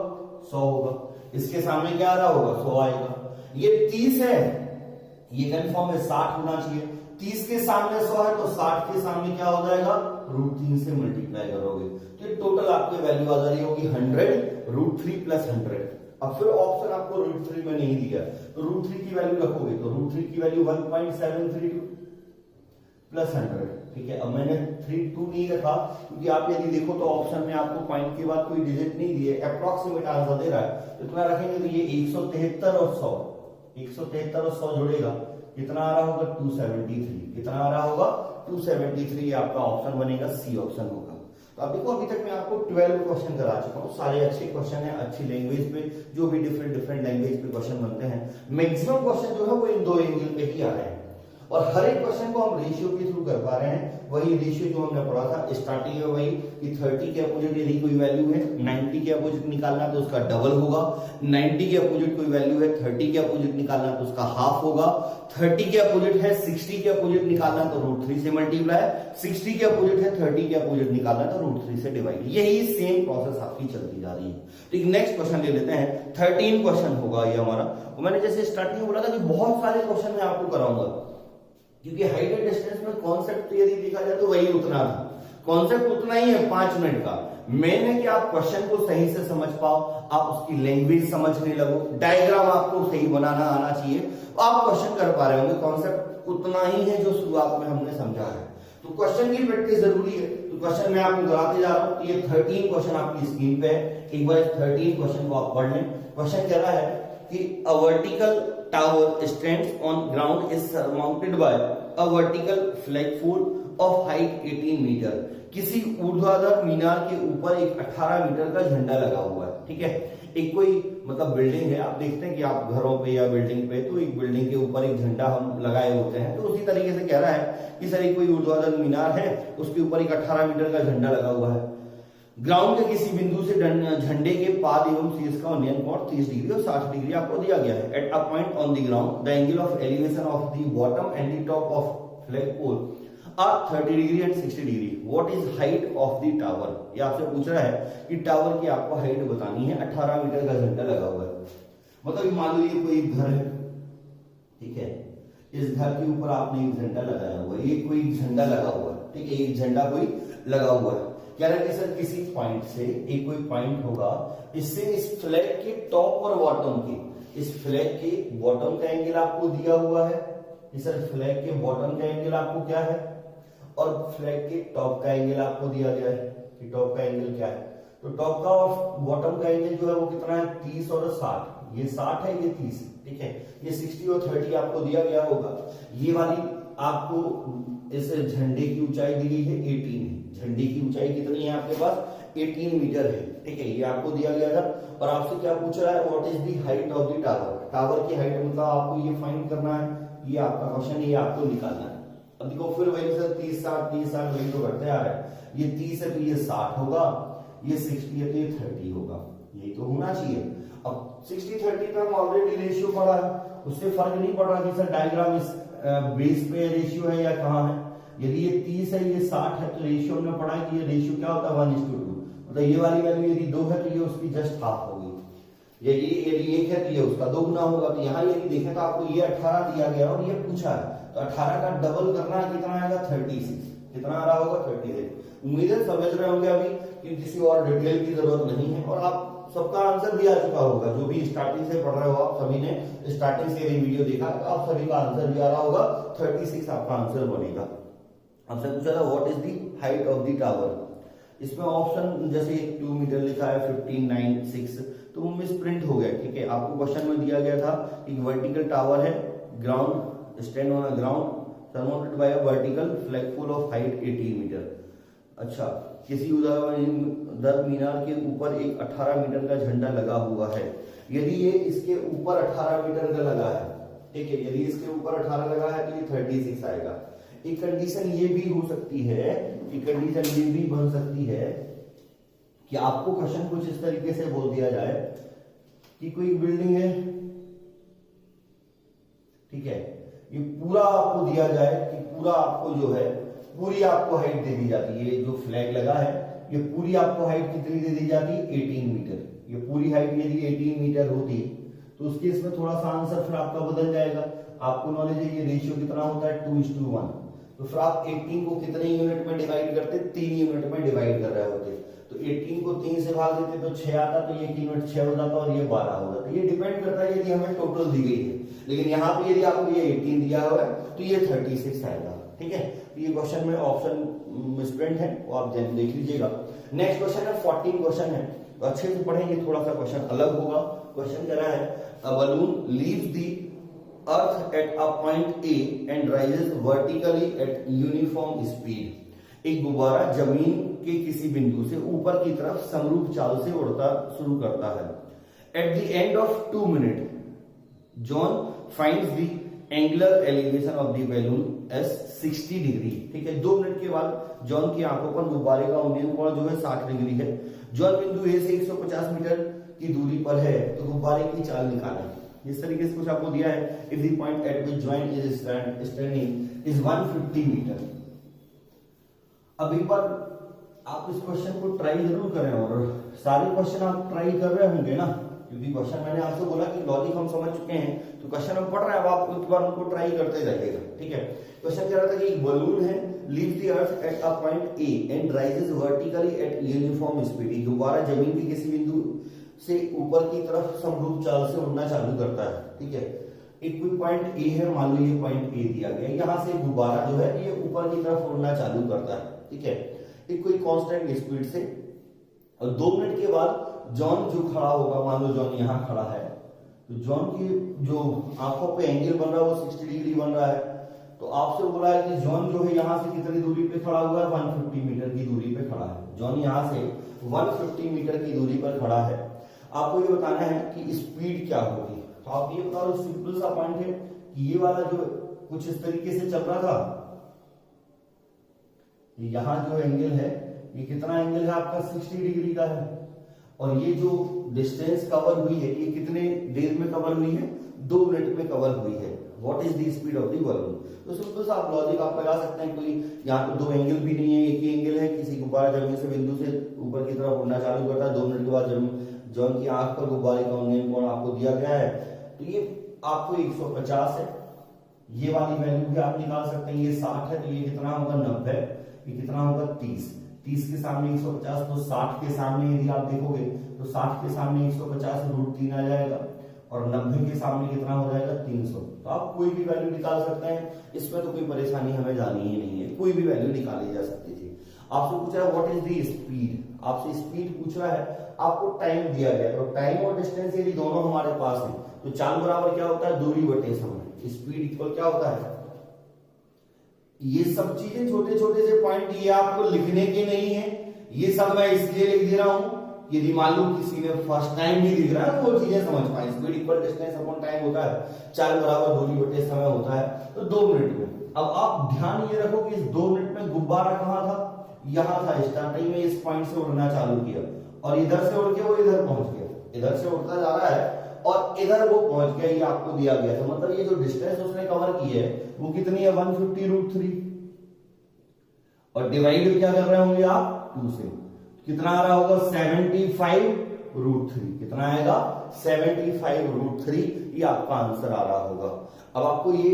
100 होगा। इसके सामने क्या आ रहा होगा 100 आएगा। ये 30 है, ये कंफर्म है 60 होना चाहिए। 30 के सामने 100 है तो 60 के सामने क्या हो जाएगा √3 से मल्टीप्लाई करोगे तो ये टोटल आपकी वैल्यू आ जा रही होगी 100 √3 + 100। अब फिर ऑप्शन आपको √3 में नहीं दिया तो √3 की वैल्यू रखोगे तो √3 की वैल्यू 1.732 + 100। ठीक है, अब मैंने 32 नहीं रखा क्योंकि आप यदि देखो तो ऑप्शन में आपको पॉइंट के बाद कोई डिजिट नहीं दिए, अप्रोक्सीमेट आंसर दे रहा है, तो इतना रखेंगे तो ये 173 और 100, 173 और 100 जुड़ेगा, कितना आ रहा होगा 273। कितना आ रहा होगा 273, आपका ऑप्शन बनेगा सी ऑप्शन होगा। तो अब देखो अभी तक मैं आपको 12 क्वेश्चन करा चुका हूँ, सारे अच्छे क्वेश्चन हैं, अच्छी लैंग्वेज पे, जो भी डिफरेंट लैंग्वेज पे क्वेश्चन बनते हैं। मैक्सिमम क्वेश्चन जो है वो इन दो एंगल पे ही आ रहे हैं और हर एक क्वेश्चन को हम रेशियो के थ्रू कर पा रहे हैं। वही रेशियो जो हमने पढ़ा था स्टार्टिंग में, वही कि 30 के अपोजिट यदि कोई वैल्यू है 90 के अपोजिट निकालना तो उसका डबल होगा। 90 के अपोजिट कोई वैल्यू है 30 के अपोजिट निकालना तो उसका हाफ होगा। 30 के अपोजिट है 60 के अपोजिट निकालना तो √3 से मल्टीप्लाई, 60 के अपोजिट है 30 के अपोजिट निकालना तो √3 से डिवाइड। यही सेम प्रोसेस आपकी चलती जा रही है। ठीक, नेक्स्ट क्वेश्चन ले लेते हैं। 13 क्वेश्चन होगा ये हमारा। मैंने जैसे स्टार्टिंग में बोला था कि बहुत सारे क्वेश्चन मैं आपको कराऊंगा क्योंकि हाइट एंड डिस्टेंस में कॉन्सेप्ट यदि देखा जाए तो वही उतना था, कॉन्सेप्ट उतना ही है 5 मिनट का। मेन है कि आप क्वेश्चन को सही से समझ पाओ, आप उसकी लैंग्वेज समझने लगो, डायग्राम आपको सही बनाना आना चाहिए, आप क्वेश्चन कर पा रहे होंगे। कॉन्सेप्ट उतना ही है जो शुरुआत में हमने समझा है, तो क्वेश्चन की प्रैक्टिस जरूरी है। तो क्वेश्चन मैं आपको कराते जा रहा हूं। ये 13 क्वेश्चन आपकी स्क्रीन पे है, एक बार 13 क्वेश्चन को आप पढ़ लें। क्वेश्चन कह रहा है कि a vertical tower stands on ground is surmounted by a vertical flagpole of height 18 metre. किसी ऊर्ध्वाधर मीनार के ऊपर एक 18 मीटर का झंडा लगा हुआ है। ठीक है, एक कोई मतलब बिल्डिंग है, आप देखते हैं कि आप घरों पे या बिल्डिंग पे तो एक बिल्डिंग के ऊपर एक झंडा हम लगाए होते हैं, तो उसी तरीके से कह रहा है कि सर एक कोई ऊर्ध्वाधर मीनार है, उसके ऊपर एक 18 मीटर का झंडा लगा हुआ है। ग्राउंड के किसी बिंदु से झंडे के पाद एवं शीर्ष का उन्नयन कोण 30 डिग्री और 60 डिग्री आपको दिया गया है। At a point on the ground the angle of elevation of the bottom and the top of flagpole are 30 degree and 60 degree. What is height of the tower? ये आपसे पूछ रहा है कि टावर की आपको हाइट बतानी है। 18 मीटर का झंडा लगा हुआ है, मतलब मान लो ये कोई घर है, ठीक है, इस घर के ऊपर आपने एक झंडा लगाया हुआ है, ये कोई झंडा लगा हुआ है, ठीक है, एक झंडा कोई लगा हुआ है। कह रहा है कि सर किसी पॉइंट से एक कोई पॉइंट होगा, इससे इस फ्लैग के टॉप और बॉटम के, इस फ्लैग के बॉटम का एंगल आपको दिया हुआ है, सर फ्लैग के बॉटम का एंगल आपको क्या है, और फ्लैग के टॉप का एंगल आपको दिया गया है कि टॉप का एंगल क्या है। तो टॉप का और बॉटम का एंगल जो है वो कितना है 30 और 60। ये 60 है, ये 30, ठीक है, ये 60 और 30 आपको दिया गया होगा। ये वाली आपको इस झंडे की ऊंचाई दी गई है 18 है। झंडे की ऊंचाई कितनी है आपके पास 18 मीटर है, ठीक है, ये आपको दिया गया था। और आपसे क्या पूछ रहा है, what is the height of the tower? Tower की हाइट मतलब आपको ये फाइंड करना है, ये आपका क्वेश्चन है, ये आपको निकालना है। अब देखो फिर वही सर 30 60 वही तो बढ़ते आ रहा है। ये 30 है तो ये 60 होगा, ये 60 है तो ये 30 होगा, यही तो होना चाहिए। अब 60-30 पे हम ऑलरेडी रेशियो पढ़ा है, उससे फर्क नहीं पड़ रहा कि सर डायग्राम इस बेस पे रेशियो है या कहाँ है। यदि ये 30 है ये 60 है, तो रेशियो में पढ़ा है कि ये रेशियो क्या होता है 1:2, मतलब ये वाली वैल्यू यदि 2 है तो ये उसकी जस्ट हाफ होगी, यदि 1 है तो ये उसका 2 गुना होगा। तो यहाँ यदि देखें तो आपको ये 18 दिया गया और ये पूछा है, तो 18 का डबल करना है, कितना आएगा 36, कितना आ रहा होगा 36। उम्मीद है समझ रहे होंगे अभी कि किसी और डिटेल की जरूरत नहीं है, और आप सबका आंसर भी आ चुका होगा, जो भी स्टार्टिंग से पढ़ रहे हो आप सभी ने स्टार्टिंग से ये वीडियो देखा, तो आप सभी का आंसर भी आ रहा होगा, 36 आपका आंसर बनेगा। आपसे पूछा था what is the height of the tower, इसमें ऑप्शन जैसे 2 मीटर लिखा है, 15, 9, 6, तो मिस प्रिंट हो गया, ठीक है। आपको क्वेश्चन में दिया गया था एक वर्टिकल टावर है, ground stand on a ground surrounded by a vertical flagpole of height 18 metre. अच्छा, किसी उधर मीनार के ऊपर एक 18 मीटर का झंडा लगा हुआ है, यदि ये इसके ऊपर 18 मीटर का लगा है, ठीक है, यदि इसके ऊपर 18 लगा है तो ये 36 आएगा। एक कंडीशन ये भी हो सकती है, एक कंडीशन ये भी बन सकती है कि आपको क्वेश्चन कुछ इस तरीके से बोल दिया जाए कि कोई बिल्डिंग है, ठीक है, ये पूरा आपको दिया जाए कि पूरा आपको जो है पूरी आपको हाइट दे दी जाती है, ये जो फ्लैग लगा है ये पूरी आपको हाइट कितनी दे दी जाती है 18 मीटर। ये पूरी हाइट यदि 18 मीटर होती तो उसके इसमें थोड़ा सा आंसर फिर आपका बदल जाएगा। आपको नॉलेज है ये रेशियो कितना होता है 2:1, तो फिर आप 18 को कितने यूनिट में डिवाइड करते, 3 यूनिट में डिवाइड कर रहे होते, तो 18 को 3 से भाग देते तो 6 आता, तो ये यूनिट 6 हो जाता और ये 12 हो जाता। ये डिपेंड करता है यदि हमें टोटल दी गई है, लेकिन यहाँ पे यदि आपको ये 18 दिया हुआ है तो ये 36 आएगा, ठीक है। तो ये क्वेश्चन में ऑप्शन मिसप्रिंट है, वो आप देख लीजिएगा। नेक्स्ट क्वेश्चन है 14 क्वेश्चन है, तो अच्छे से पढ़ेंगे, थोड़ा सा क्वेश्चन अलग होगा। क्वेश्चन कह रहा है a balloon leaves the earth at a point A and rises vertically eight uniform speed. एक गुब्बारा जमीन के किसी बिंदु से ऊपर की तरफ समरूप चाल से उड़ता शुरू करता है। At the end of 2 minute John finds the angular elevation of the balloon S 60 degree, ठीक है। 2 मिनट के बाद जॉन की आंखों पर गुब्बारे का उन्नयन कोण जो है 60 डिग्री है। जॉन बिंदु ए से 150 मीटर की दूरी पर है, तो गुब्बारे की चाल निकालें। इस तरीके से कुछ आपको दिया है, if the point at which joint is standing is 150 metre. अब एक बार आप इस क्वेश्चन को ट्राई जरूर करें, और सारे क्वेश्चन आप ट्राई कर रहे होंगे ना, क्योंकि क्वेश्चन मैंने आपसे बोला कि लॉजिक हम समझ चुके हैं, तो क्वेश्चन हम पढ़ रहे हैं, अब आप एक बार उनको ट्राई करते जाइएगा, ठीक है। क्वेश्चन कह रहा था कि एक बलून है, leaves the earth at a point A and rises vertically eight uniform speed. गुब्बारा जमीन के किसी बिंदु से ऊपर की तरफ समरूप चाल से उड़ना चालू करता है, ठीक है। एक कोई पॉइंट ए है, मान लो ये पॉइंट ए दिया गया, यहाँ से गुब्बारा जो है ये ऊपर की तरफ उड़ना चालू करता है, ठीक है, एक कोई कांस्टेंट स्पीड से। और 2 मिनट के बाद जॉन जो खड़ा होगा, मान लो जॉन यहाँ खड़ा है, तो जॉन की जो आंखों पे एंगल बन रहा है वो 60 डिग्री बन रहा है। तो आपसे बोला है कि जॉन जो है यहाँ से कितनी दूरी पे खड़ा हुआ है, 150 मीटर की दूरी पे खड़ा है। जॉन यहाँ से 150 मीटर की दूरी पर खड़ा है। आपको ये बताना है कि स्पीड क्या होगी, तो आप ये बता दो, सिंपल सा पॉइंट है कि ये वाला जो कुछ इस तरीके से चल रहा था, यहाँ जो एंगल है ये कितना एंगल है आपका 60 डिग्री का है, और ये जो डिस्टेंस कवर हुई है ये कितने देर में कवर हुई है, 2 मिनट में कवर हुई है। What is the speed of the balloon. तो सिंपल सा आप लॉजिक आप लगा सकते हैं, कोई यहाँ पे 2 एंगल भी नहीं है, एक ही एंगल है, किसी गुब्बारा जमीन से बिंदु से ऊपर की तरफ उड़ना चालू करता है, 2 मिनट के बाद जॉन की आंख पर गुब्बारे का उन्नयन कोण आपको दिया गया है, तो ये आपको 150 है। ये वाली वैल्यू भी आप निकाल सकते हैं, ये 60 है, तो ये कितना होगा 90, ये कितना होगा 30 के सामने 150, तो 60 के सामने यदि आप देखोगे तो 60 के सामने 150 √3 आ जाएगा, और 90 के सामने कितना हो जाएगा 300। तो आप कोई भी वैल्यू निकाल सकते हैं, इसमें तो कोई परेशानी हमें जानी ही नहीं है, कोई भी वैल्यू निकाली जा सकती थी। आपसे पूछा है व्हाट इज द स्पीड, आपसे स्पीड पूछ रहा है, आपको टाइम दिया गया, तो टाइम और डिस्टेंस यदि दोनों हमारे पास है तो चाल बराबर क्या होता है, दूरी बटे समय। स्पीड इक्वल क्या होता है, ये सब चीजें छोटे छोटे से पॉइंट ये आपको लिखने के नहीं है, ये सब मैं इसलिए लिख दे रहा हूं यदि मान लो किसी ने फर्स्ट टाइम भी दिख रहा है वो चीजें समझ पाए। Speed equal distance upon time होता है, चाल बराबर दूरी बटे समय होता है, तो 2 मिनट में। अब आप ध्यान ये रखो कि इस 2 मिनट में गुब्बारा कहां था, यहां था, स्टार्टिंग में इस पॉइंट से उड़ना चालू किया, और इधर से उड़ के वो इधर पहुंच गया, इधर से उड़ता जा रहा है और इधर वो पहुंच गया, ये आपको दिया गया था। मतलब ये जो डिस्टेंस उसने कवर की है वो कितनी है, 150 √3, और डिवाइड क्या कर रहे होंगे आप 2 से, कितना आ रहा होगा 75√3, कितना आएगा 75√3, ये आपका आंसर आ रहा होगा। अब आपको ये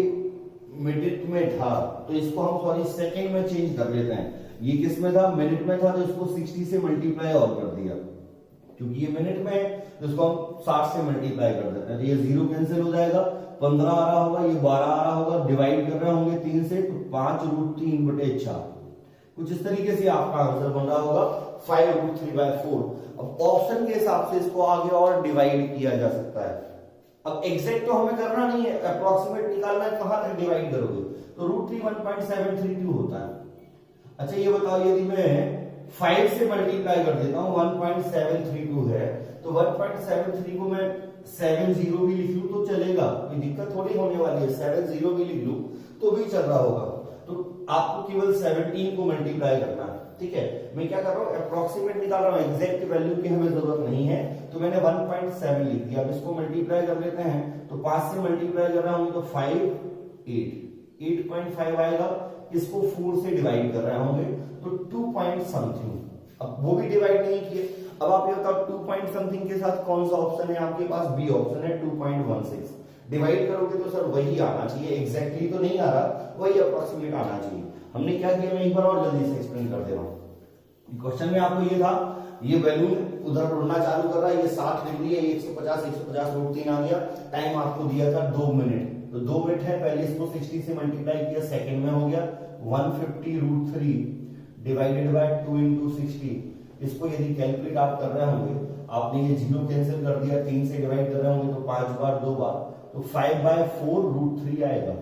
मिनट में था तो इसको हम सॉरी सेकंड में चेंज कर लेते हैं। ये किस में था, मिनट में था, तो इसको 60 से मल्टीप्लाई और कर दिया, क्योंकि ये मिनट में है तो इसको हम 60 से मल्टीप्लाई कर देते हैं, तो ये 0 कैंसिल हो जाएगा, 15 आ रहा होगा, ये 12 आ रहा होगा, डिवाइड कर रहे होंगे 3 से, तो 5√3/4, कुछ इस तरीके से आपका आंसर बन रहा होगा 5√3/4। अब ऑप्शन के हिसाब से इसको आगे और डिवाइड किया जा सकता है। अब एग्जैक्ट तो हमें करना नहीं है, अप्रोक्सीमेट निकालना है, कहां तक डिवाइड करोगे, तो √3 1.732 होता है। अच्छा ये बताओ, यदि मैं 5 से मल्टीप्लाई कर देता हूं, 1.732 है, तो 1.73 को मैं 70 भी लिख लूं तो चलेगा, कोई दिक्कत थोड़ी होने वाली है, 70 भी लिख लूं तो भी चल रहा होगा। तो आपको केवल 17 को मल्टीप्लाई करना है, ठीक है। मैं क्या कर रहा हूं, अप्रोक्सीमेट निकाल रहा हूं, एग्जैक्ट वैल्यू की हमें जरूरत नहीं है, तो मैंने 1.7 लिख दिया। अब इसको मल्टीप्लाई कर लेते हैं, तो 5 से मल्टीप्लाई कर रहा हूं तो 5 8.5 आएगा, इसको 4 से डिवाइड कर रहे होंगे तो 2 पॉइंट समथिंग, अब वो भी डिवाइड नहीं किए। अब आप ये बताओ 2 पॉइंट समथिंग के साथ कौन सा ऑप्शन है आपके पास, बी ऑप्शन है, 2.16। डिवाइड करोगे तो सर वही आना चाहिए, एग्जैक्टली तो नहीं आ रहा, वही अप्रोक्सीमेट आना चाहिए। हमने क्या किया, मैं एक बार और जल्दी से एक्सप्लेन कर दे रहा हूं। क्वेश्चन में आपको ये था, ये बैलून उधर उड़ना चालू कर रहा है, ये 60 डिग्री है, 150 √3 आ गया, टाइम आपको दिया था 2 मिनट, तो 2 मिनट है, पहले इसको 60 से मल्टीप्लाई किया, सेकंड में हो गया 150√3 डिवाइडेड बाय 2 × 60। इसको यदि कैलकुलेट आप कर रहे होंगे, आपने ये 0 कैंसिल कर दिया, 3 से डिवाइड कर रहे होंगे तो 5 बार 2 बार, तो 5/4√3 आएगा,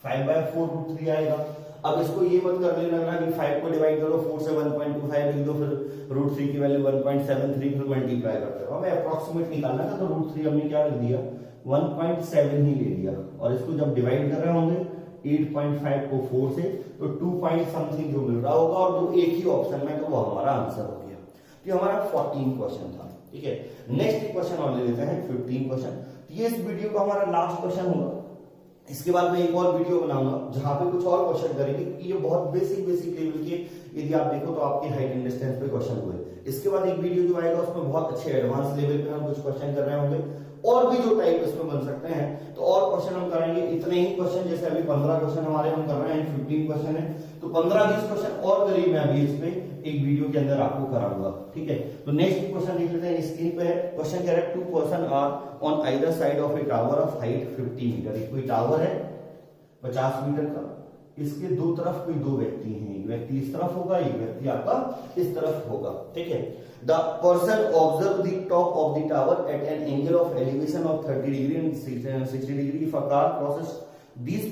5/4√3 आएगा। अब इसको ये मत कर लेना कि 5 को डिवाइड करो 4 से 1.25 लिख दो, फिर √3 की वैल्यू 1.73, फिर मल्टीप्लाई करते रहो। हमें अप्रोक्सीमेट निकालना था, तो √3 हमने क्या लिख दिया, 1.7 ही ले लिया, और इसको जब डिवाइड कर रहे होंगे 8.5 को 4 से, तो 2 पॉइंट समथिंग जो मिल रहा होगा, और जो एक ही ऑप्शन में, तो वो हमारा आंसर हो गया। तो हमारा 14 क्वेश्चन था, ठीक है। नेक्स्ट क्वेश्चन और ले लेते हैं 15 क्वेश्चन। ये इस वीडियो का हमारा लास्ट क्वेश्चन होगा, इसके बाद मैं एक और वीडियो बनाऊंगा जहां पे कुछ और क्वेश्चन करेंगे, क्योंकि ये बहुत बेसिक लेवल के, यदि आप देखो तो आपके हाइट एंड डिस्टेंस पे क्वेश्चन हुए। इसके बाद एक वीडियो जो आएगा उसमें बहुत अच्छे एडवांस लेवल पे हम कुछ क्वेश्चन कर रहे होंगे, और भी जो टाइप इसमें बन सकते हैं, तो और क्वेश्चन हम करेंगे। इतने ही क्वेश्चन, जैसे अभी 15 क्वेश्चन हमारे हम कर रहे हैं, 15 क्वेश्चन है, तो 15-20 क्वेश्चन और करीब मैं अभी इस पे एक वीडियो के अंदर आपको कराऊंगा, ठीक है। तो नेक्स्ट क्वेश्चन देख लेते हैं, स्क्रीन पे है क्वेश्चन, कह रहा है 2 person are on either side of a tower of height 50 metre. कोई टावर है 50 मीटर का, इसके दो तरफ कोई 2 व्यक्ति हैं, एक व्यक्ति इस तरफ होगा, एक व्यक्ति आपका इस तरफ होगा, ठीक है। The person observe the top of the tower at an angle of elevation of 30 degree and 60 degree. If a car crosses these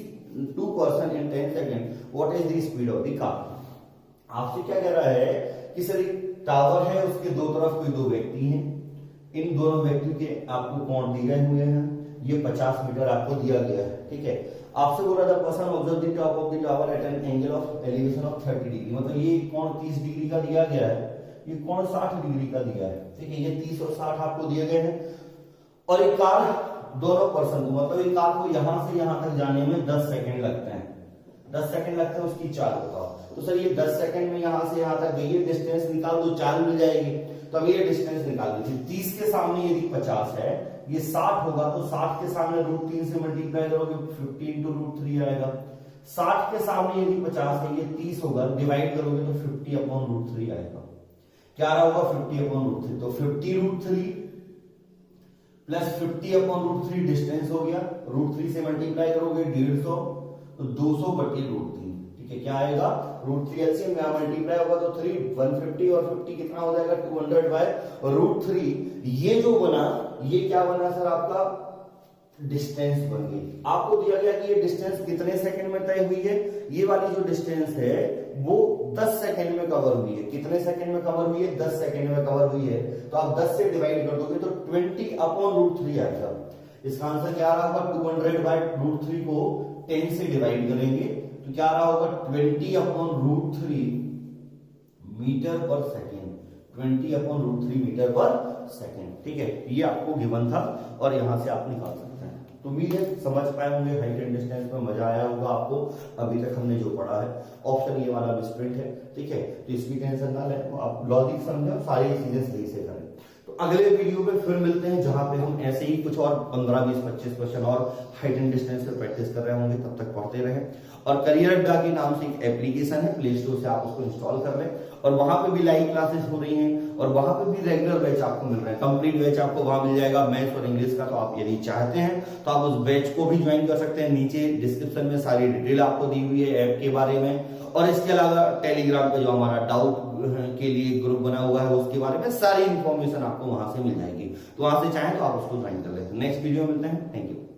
2 person in 10 seconds, what is the speed of the car? आपसे क्या कह रहा है कि sir एक tower है, उसके दो तरफ कोई 2 व्यक्ति हैं, इन दोनों व्यक्ति के आपको कोण दिए हुए हैं, ये 50 मीटर आपको दिया गया है, ठीक है। आपसे बोल रहा था person observe the top of the tower at an angle of elevation of 30 degree, मतलब ये कोण 30 डिग्री का दिया गया है, ये कोण 60 डिग्री का दिया है, ठीक है। ये 30 और 60 आपको दिए गए हैं, और एक कार दोनों पर्सन को, मतलब एक कार को यहां से यहां तक जाने में 10 सेकंड लगते हैं, 10 सेकंड लगते हैं उसकी चाल बताओ। तो सर ये 10 सेकंड में यहां से यहां तक गई है, डिस्टेंस निकाल दो, चाल मिल जाएगी। तो अब ये डिस्टेंस निकाल दीजिए, 30 के सामने यदि 50 है, ये 60 होगा, तो 60 के सामने √3 से मल्टीप्लाई करोगे 50 × √3 आएगा। 60 के सामने यदि 50 है, ये 30 होगा, डिवाइड करोगे तो 50/√3 आएगा। क्या आ रहा होगा 50/√3, तो 50√3 प्लस 50/√3 डिस्टेंस हो गया, √3 से मल्टीप्लाई करोगे 150, तो 200/√3, ठीक है। क्या आएगा, √3 एलसीएम में मल्टीप्लाई होगा तो 3 150, और 50 कितना हो जाएगा 200/√3। ये जो बना, ये क्या बना सर, आपका डिस्टेंस बन गई। आपको दिया गया कि ये डिस्टेंस कितने सेकंड में तय हुई है, ये वाली जो डिस्टेंस है वो 10 सेकंड में कवर हुई है। कितने सेकंड में कवर हुई है, 10 सेकंड में कवर हुई है। तो आप 10 से डिवाइड कर दोगे तो 20/√3 आएगा। इसका आंसर क्या आ रहा होगा, 200/√3 को 10 से डिवाइड करेंगे तो क्या आ रहा होगा 20/√3 मीटर पर सेकेंड, 20/√3 मीटर पर सेकेंड, ठीक है। ये आपको गिवन था और यहां से आप निकाल सकते हैं। तो उम्मीद है समझ पाए होंगे, हाइट एंड डिस्टेंस में मजा आया होगा आपको। अभी तक हमने जो पढ़ा है, ऑप्शन ये वाला मिसप्रिंट है, ठीक है, तो इसकी टेंशन ना लें, आप लॉजिक समझो, सारी चीजें सही से करें। तो अगले वीडियो में फिर मिलते हैं, जहां पे हम ऐसे ही कुछ और 15, 20, 25 क्वेश्चन और हाइट एंड डिस्टेंस पे प्रैक्टिस कर रहे होंगे। तब तक पढ़ते रहें। और करियर अड्डा के नाम से एक एप्लीकेशन है, प्ले स्टोर से आप उसको इंस्टॉल कर लें, और वहां पे भी लाइव क्लासेस हो रही हैं, और वहां पे भी रेगुलर बैच आपको मिल रहा है। कंप्लीट बैच आपको वहां मिल जाएगा, मैथ्स और इंग्लिश का। तो आप यदि चाहते हैं तो आप उस बैच को भी ज्वाइन कर सकते हैं। नीचे डिस्क्रिप्शन में सारी डिटेल आपको दी हुई है ऐप के बारे में, और इसके अलावा टेलीग्राम पे जो हमारा डाउट के लिए ग्रुप बना हुआ है उसके बारे में सारी इंफॉर्मेशन आपको वहां से मिल जाएगी। तो वहां से चाहें तो आप उसको ज्वाइन कर लेते हैं। नेक्स्ट वीडियो मिलते हैं। Thank you.